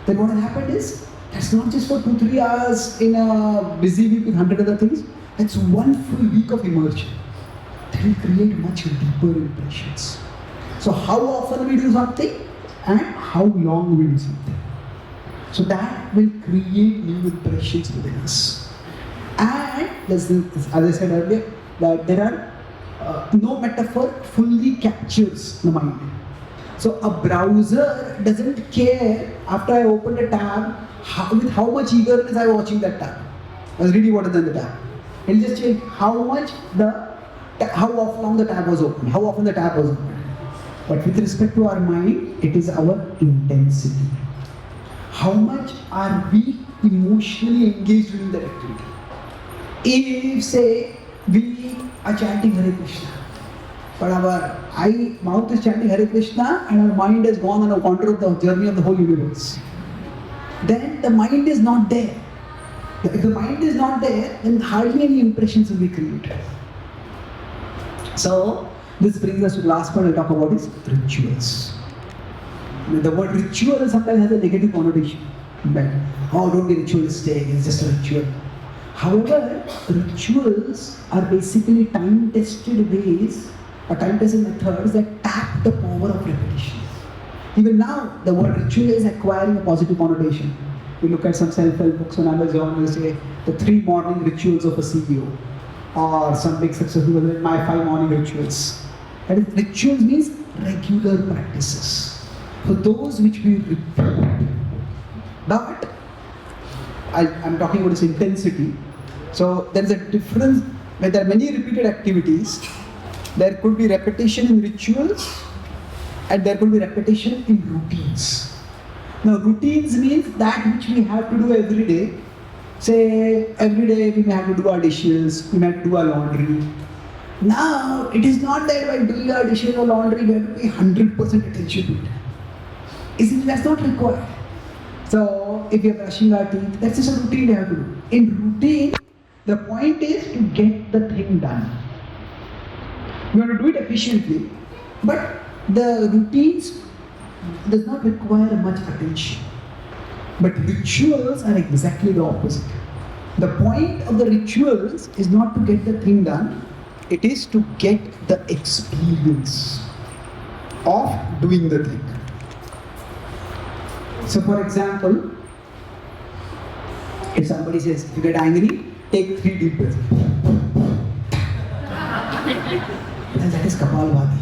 Speaker 1: Then what will happen is, that's not just for 2-3 hours in a busy week with 100 other things. That's 1 full week of immersion. That will create much deeper impressions. So how often we do something and how long we do something. So that will create new impressions within us. And as I said earlier, that there are no metaphor fully captures the mind. So a browser doesn't care after I opened a tab with how much eagerness I was watching that tab. I was reading what is in the tab. It'll just check how long the tab was open, how often the tab was open. But with respect to our mind, it is our intensity. How much are we emotionally engaged in that activity? If, say, we are chanting Hare Krishna, but our mouth is chanting Hare Krishna and our mind has gone on a wander of the journey of the whole universe, then the mind is not there. If the mind is not there, then hardly any impressions will be created. So, this brings us to the last point I'll talk about is rituals. The word ritual sometimes has a negative connotation. But, don't be ritualistic, it's just a ritual. However, rituals are basically time-tested ways or time-tested methods that tap the power of repetition. Even now, the word ritual is acquiring a positive connotation. We look at some self-help books on Amazon, they say the 3 morning rituals of a CEO, or some big successful people, my 5 morning rituals. And rituals means regular practices. For those which we repeat. But I'm talking about this intensity. So there is a difference. When there are many repeated activities, there could be repetition in rituals and there could be repetition in routines. Now routines means that which we have to do every day. Say every day we may have to do our dishes, we may have to do our laundry. Now it is not that by doing our dishes or laundry we have to pay 100% attention to it. Isn't that's not required. So if we are brushing our teeth, that's just a routine we have to do. In routine, the point is to get the thing done. We want to do it efficiently, but the routines does not require much attention. But rituals are exactly the opposite. The point of the rituals is not to get the thing done, it is to get the experience of doing the thing. So for example, if somebody says, if you get angry, take 3 deep breaths. And that is Kapalbhati.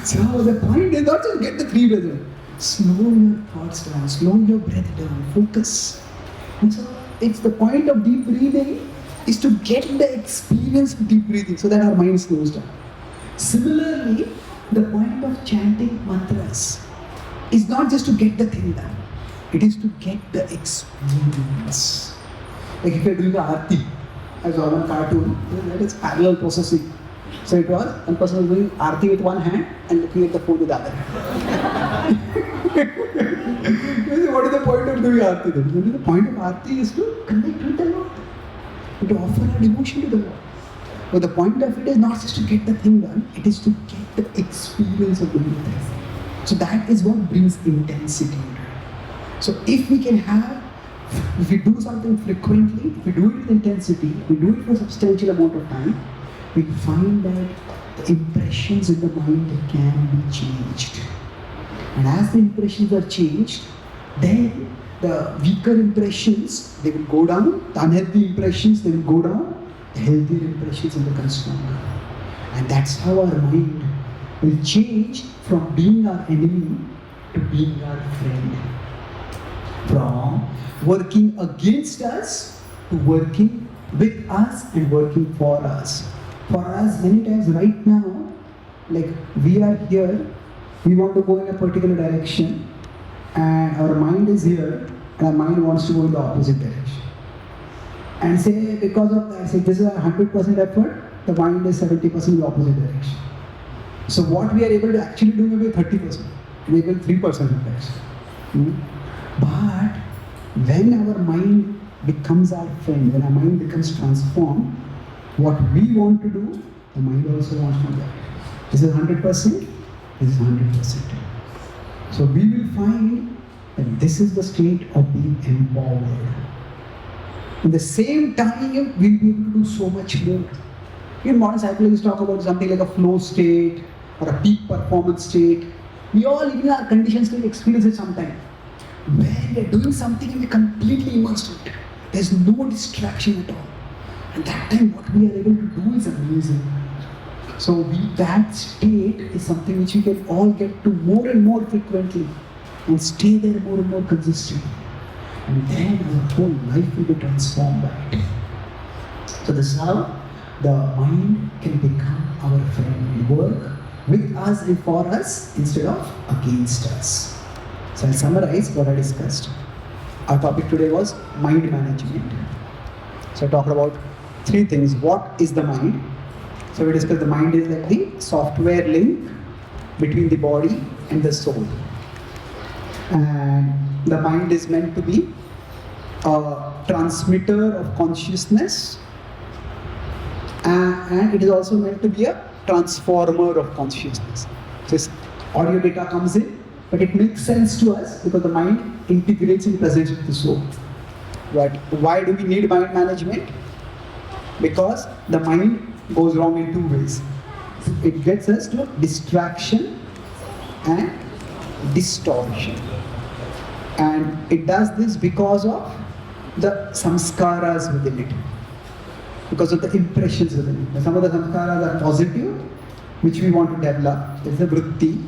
Speaker 1: So the point is not to get the 3 breaths. Slow your thoughts down, slow your breath down, focus. And so it's the point of deep breathing is to get the experience of deep breathing so that our mind slows down. Similarly, the point of chanting mantras is not just to get the thing done, it is to get the experience. Like if you're doing the arti, as one cartoon, that is parallel processing. So it was, one person was doing arti with one hand and looking at the food with the other hand. What is the point of doing arti then? The point of arti is to connect with the Lord, to offer our devotion to the Lord. But the point of it is not just to get the thing done, it is to get the experience of doing the thing. So that is what brings intensity into it. So if we can have, if we do something frequently, if we do it with intensity, we do it for a substantial amount of time, we find that the impressions in the mind can be changed. And as the impressions are changed, then the weaker impressions, they will go down, the unhealthy impressions, they will go down, the healthier impressions will become stronger. And that's how our mind will change from being our enemy to being our friend. From working against us to working with us and working for us. For us, many times right now, like we are here, we want to go in a particular direction, and our mind is here, and our mind wants to go in the opposite direction. And say, because of that, say this is a 100% effort, the mind is 70% in the opposite direction. So what we are able to actually do maybe 30%, maybe 3% of that. But when our mind becomes our friend, when our mind becomes transformed, what we want to do, the mind also wants to do that. This is 100%, this is 100%. So we will find that this is the state of being empowered. In the same time, we'll be able to do so much more. In modern psychologists talk about something like a flow state or a peak performance state. We all, even in our conditioned state, experience it sometime. Where we are doing something and we're completely immersed in it. There's no distraction at all. And that time, what we are able to do is amazing. So that state is something which we can all get to more and more frequently and stay there more and more consistently. And then our whole life will be transformed by it. So this is how the mind can become our friend and work with us and for us instead of against us. So I'll summarize what I discussed. Our topic today was mind management. So I talked about three things. What is the mind? So we discussed the mind is like the software link between the body and the soul. And the mind is meant to be a transmitter of consciousness, and it is also meant to be a transformer of consciousness. This audio data comes in, but it makes sense to us because the mind integrates in presence with the soul. Right? Why do we need mind management? Because the mind goes wrong in two ways. It gets us to distraction and distortion. And it does this because of the samskaras within it. Because of the impressions within it. Some of the samskaras are positive, which we want to develop. There is the vritti.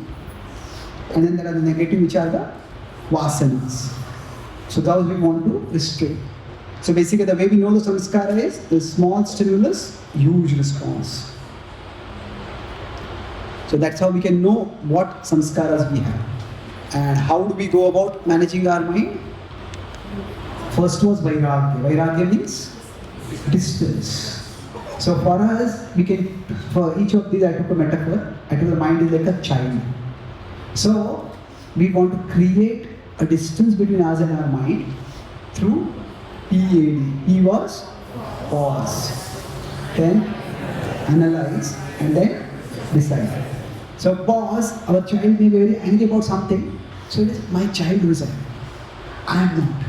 Speaker 1: And then there are the negative, which are the vasanas. So those we want to restrain. So basically the way we know the samskara is the small stimulus, huge response. So that's how we can know what samskaras we have. And how do we go about managing our mind? First was vairagya. Vairagya means distance. So for us, we can, for each of these I took a metaphor. I took the mind is like a child. So we want to create a distance between us and our mind through PAD. P was pause, then analyze, and then decide. So pause, our child may be very angry about something. So it is my child who is angry. I am not.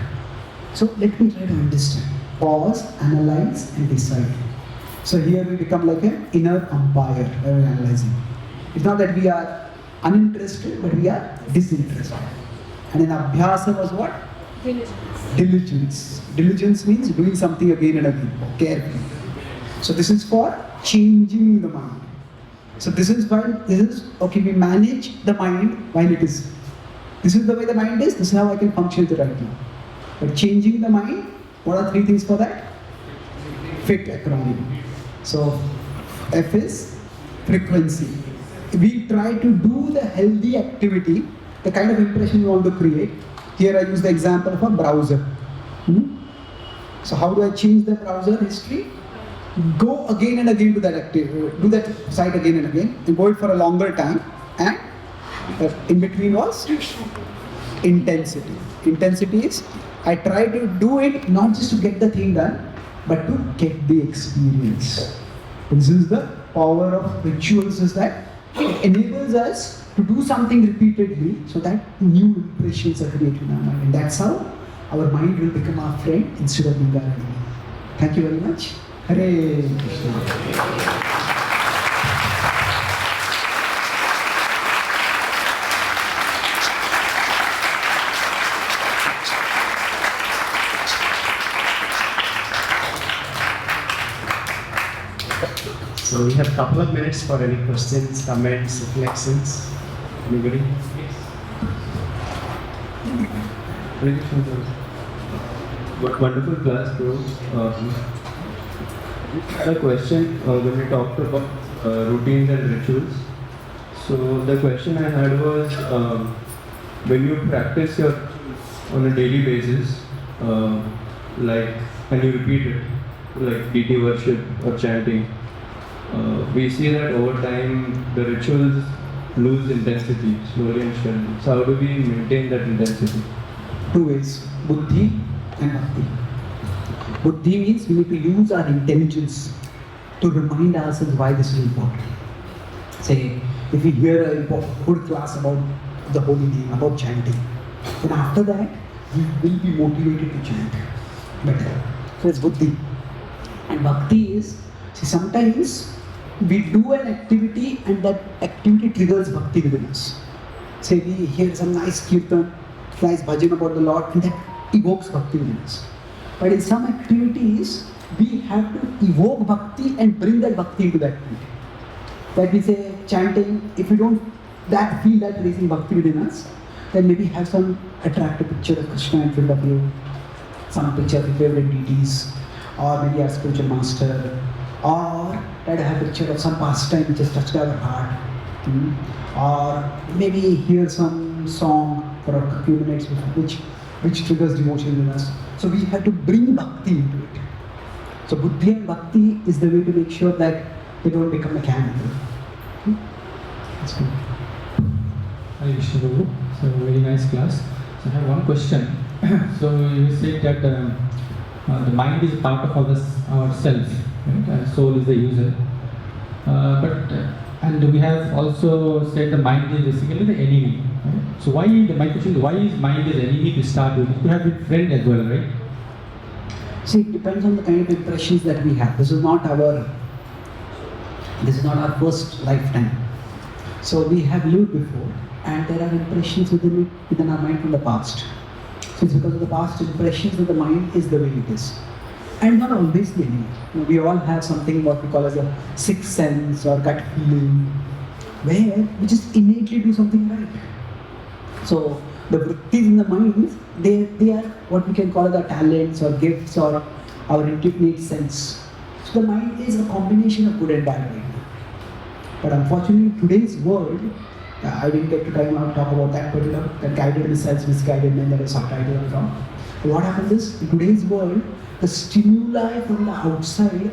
Speaker 1: So let me try to understand. Pause, analyze, and decide. So here we become like an inner umpire when we are analyzing. It's not that we are uninterested, but we are disinterested. And in abhyasa was what? Diligence. Diligence means doing something again and again, carefully. So this is for changing the mind. So this is okay, we manage the mind while it is. This is the way the mind is, this is how I can function with it right now. But changing the mind, what are three things for that? FIT acronym. So F is frequency. We try to do the healthy activity, the kind of impression we want to create. Here I use the example of a browser. So how do I change the browser history? Go again and again to that activity, do that site again and again, and go it for a longer time. And in between was intensity. Intensity is I try to do it not just to get the thing done, but to get the experience. This is the power of rituals, is that it enables us to do something repeatedly so that new impressions are created in our mind. And that's how our mind will become our friend instead of being our enemy. Thank you very much. Hare Krishna.
Speaker 8: So we have a couple of minutes for any questions, comments, reflections. Anybody?
Speaker 4: What wonderful class, bro. A question when we talked about routines and rituals. So the question I had was when you practice your on a daily basis, like when you repeat it, like deity worship or chanting, we see that over time the rituals lose intensity slowly and steadily. So how do we maintain that intensity?
Speaker 1: Two ways, buddhi and bhakti. Buddhi means we need to use our intelligence to remind ourselves why this is important. Say, if we hear a good class about the holy name, about chanting, then after that, we will be motivated to chant better. So it's buddhi. And bhakti is, see, sometimes we do an activity and that activity triggers bhakti within us. Say we hear some nice kirtan, nice bhajan about the Lord, and that evokes bhakti within us. But in some activities, we have to evoke bhakti and bring that bhakti into that activity. Like we say, chanting, if we don't feel that raising bhakti within us, then maybe have some attractive picture of Krishna in front of you, some picture of your favorite deities, or maybe our spiritual master, or try to have a picture of some pastime which has touched our heart, or maybe hear some song for a few minutes which triggers devotion in us. So we have to bring bhakti into it. So buddhi and bhakti is the way to make sure that they don't become mechanical. That's good.
Speaker 9: Hi Vishnu, so very nice class. So I have one question. So you said that the mind is a part of ourselves, right? Soul is the user. And we have also said the mind is basically the enemy. Right? So my question is, why is mind is enemy to start with? It could have been friend as well, right?
Speaker 1: See, it depends on the kind of impressions that we have. This is not our first lifetime. So we have lived before, and there are impressions within our mind from the past. So it's because of the past impressions that the mind is the way it is. And not always the enemy. We all have something what we call as a sixth sense or gut feeling, where we just innately do something right. So the vrittis in the mind, they are what we can call as our talents or gifts or our innate sense. So the mind is a combination of good and bad right now. But unfortunately, in today's world, I didn't get to talk about that particular, that guided missiles, misguided men, that is subtitle from. What happens is, in today's world, the stimuli from the outside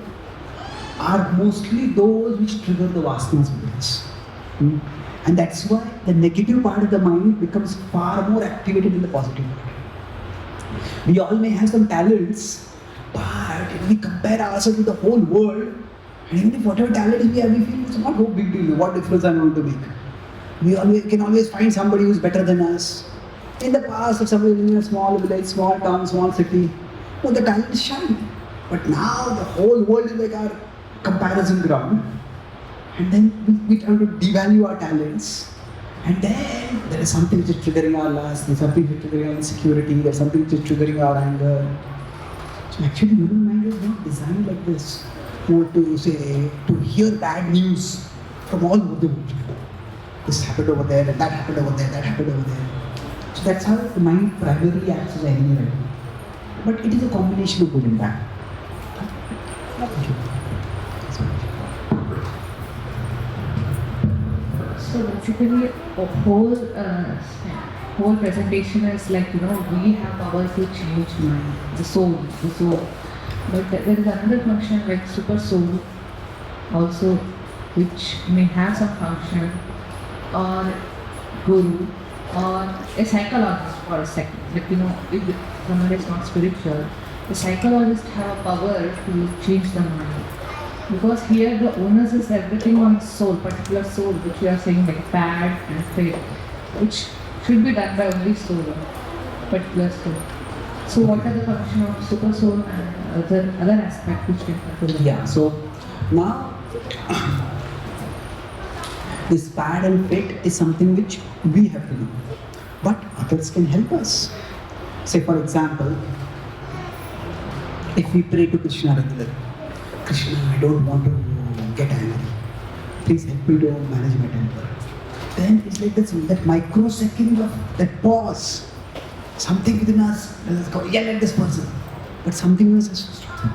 Speaker 1: are mostly those which trigger the vasanas within us. And that's why the negative part of the mind becomes far more activated than the positive part. We all may have some talents, but if we compare ourselves with the whole world, and even if whatever talent we have, we feel it's not no big deal. What difference I'm going to make? We can always find somebody who's better than us. In the past, if somebody living in a small village, small town, small city, well, the talent is shine. But now the whole world is like our comparison ground. And then we try to devalue our talents. And then there is something which is triggering our lust, there's something which is triggering our insecurity, there's something which is triggering our anger. So actually, human mind is not designed like this. To hear bad news from all over the world. This happened over there, and that happened over there, that happened over there. So that's how the mind primarily acts as an enemy right now. But it is a combination of good and bad. Thank you.
Speaker 10: So basically, a whole presentation is like, we have power to change mind, the soul. But there is another function like super soul also, which may have some function, or guru, or a psychologist for a second. Like, if someone is not spiritual, the psychologist have a power to change the mind. Because here the onus is everything on soul, particular soul, which we are saying like bad and faith, which should be done by only soul, particular soul. So what are the function of super soul and other aspect which can control?
Speaker 1: Yeah, so now this bad and fit is something which we have to do, but others can help us. Say for example, if we pray to Krishna regularly, Krishna, I don't want to get angry. please help me to manage my temper. Then it's like that microsecond of that pause. Something within us, let's go yell at this person. But something else is to stop.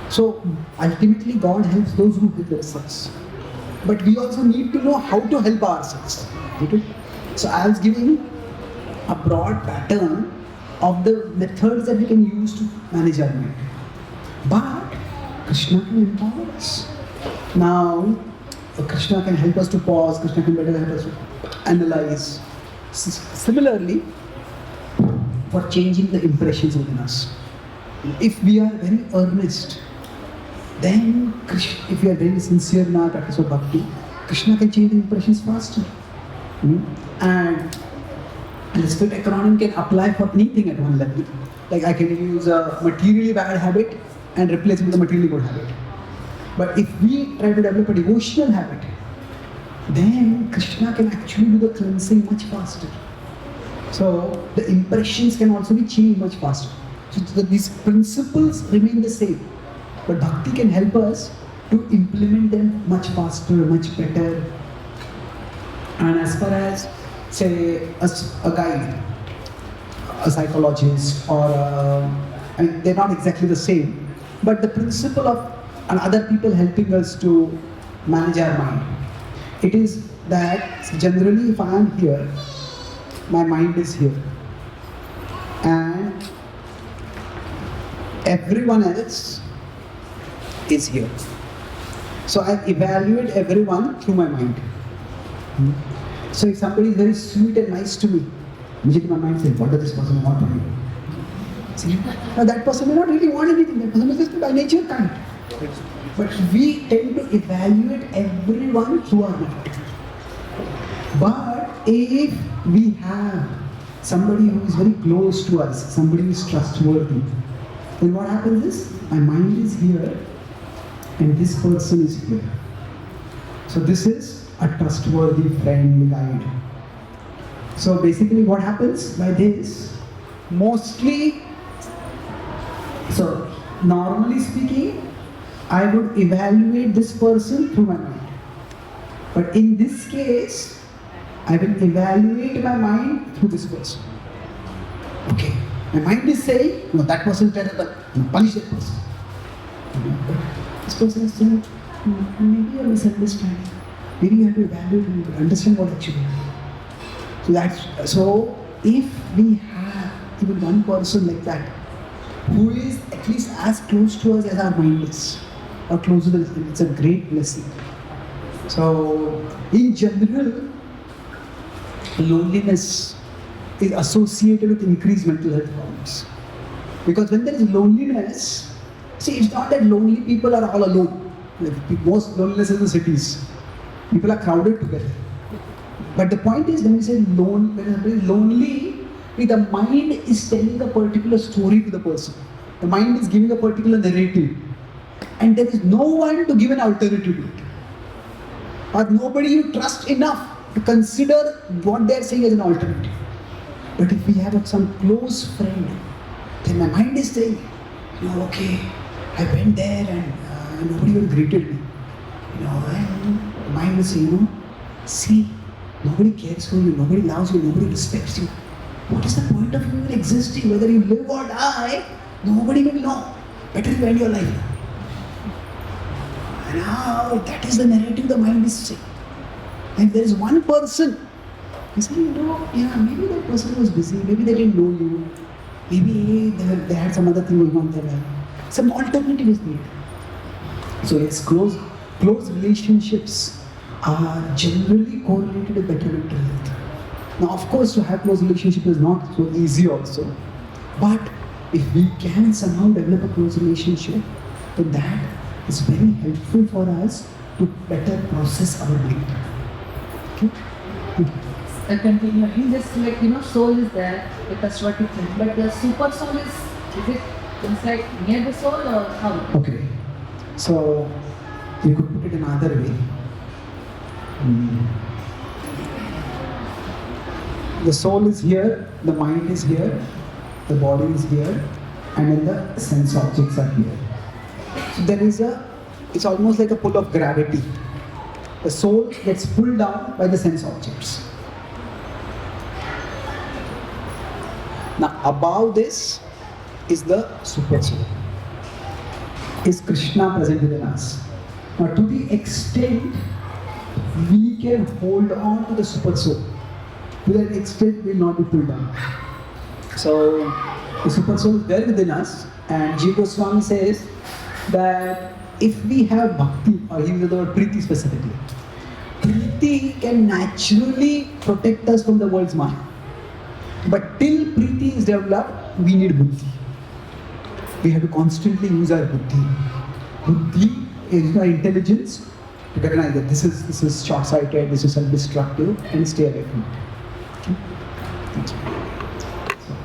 Speaker 1: So ultimately God helps those who help themselves. But we also need to know how to help ourselves. Okay? So I was giving a broad pattern of the methods that we can use to manage our mind. But Krishna can empower us. Now, Krishna can help us to pause, Krishna can better help us to analyze. Similarly, for changing the impressions within us. If we are very earnest, then if we are very sincere in our practice of bhakti, Krishna can change the impressions faster. And the split acronym can apply for anything at one level. Like I can use a materially bad habit and replace it with a materially good habit. But if we try to develop a devotional habit, then Krishna can actually do the cleansing much faster. So the impressions can also be changed much faster. So these principles remain the same, but bhakti can help us to implement them much faster, much better. And as far as, say, a guide, a psychologist, or I mean, they're not exactly the same, but the principle of and other people helping us to manage our mind. It is that generally if I am here, my mind is here. And everyone else is here. So I evaluate everyone through my mind. So if somebody is very sweet and nice to me, immediately my mind says, what does this person want from me? See? Now that person may not really want anything, that person is just by nature kind. But we tend to evaluate everyone through our mind. But if we have somebody who is very close to us, somebody who is trustworthy, then what happens is, my mind is here and this person is here. So this is a trustworthy friend, guide. So basically what happens by this, mostly, so normally speaking, I would evaluate this person through my mind. But in this case, I will evaluate my mind through this person. Okay, my mind is saying, no, that person is terrible, punish that person. But this person is saying, maybe you're misunderstanding. Maybe you have to evaluate and understand what actually happened. So if we have even one person like that, who is at least as close to us as our mind is, or closer to us, it's a great blessing. So in general, loneliness is associated with increased mental health problems. Because when there is loneliness, see, it's not that lonely people are all alone. Most loneliness is in the cities. People are crowded together. But the point is, when we say lonely, the mind is telling a particular story to the person. The mind is giving a particular narrative. And there is no one to give an alternative to it. Or nobody you trust enough to consider what they are saying as an alternative. But if we have some close friend, then my mind is saying, okay, I went there and nobody even greeted me. And mind will say, see, nobody cares for you, nobody loves you, nobody respects you. What is the point of you existing? Whether you live or die, nobody will know. Better you end your life. Now, that is the narrative the mind is saying. If there is one person, you say, maybe that person was busy, maybe they didn't know you, maybe they had some other thing going on in their life. Some alternative is needed. So yes, close relationships are generally correlated with better mental health. Now, of course, to have close relationship is not so easy also. But if we can somehow develop a close relationship, then that is very helpful for us to better process our mind. Okay?
Speaker 10: Continuing, just like, soul is there, that's what you think. But the super soul is it inside near the soul or how?
Speaker 1: Okay. So, you could put it another way. The soul is here, the mind is here, the body is here, and then the sense objects are here. So there is it's almost like a pull of gravity. The soul gets pulled down by the sense objects. Now, above this is the super soul. Is Krishna present within us? Now, to the extent we can hold on to the super soul, to that extent we will not be pulled down. So, the super soul is there within us, and Jiva Goswami says that if we have bhakti, or he uses the word priti specifically, priti can naturally protect us from the world's mind. But till priti is developed, we need buddhi. We have to constantly use our buddhi. Buddhi is our intelligence to recognize that this is short-sighted, this is self-destructive, and stay away from it.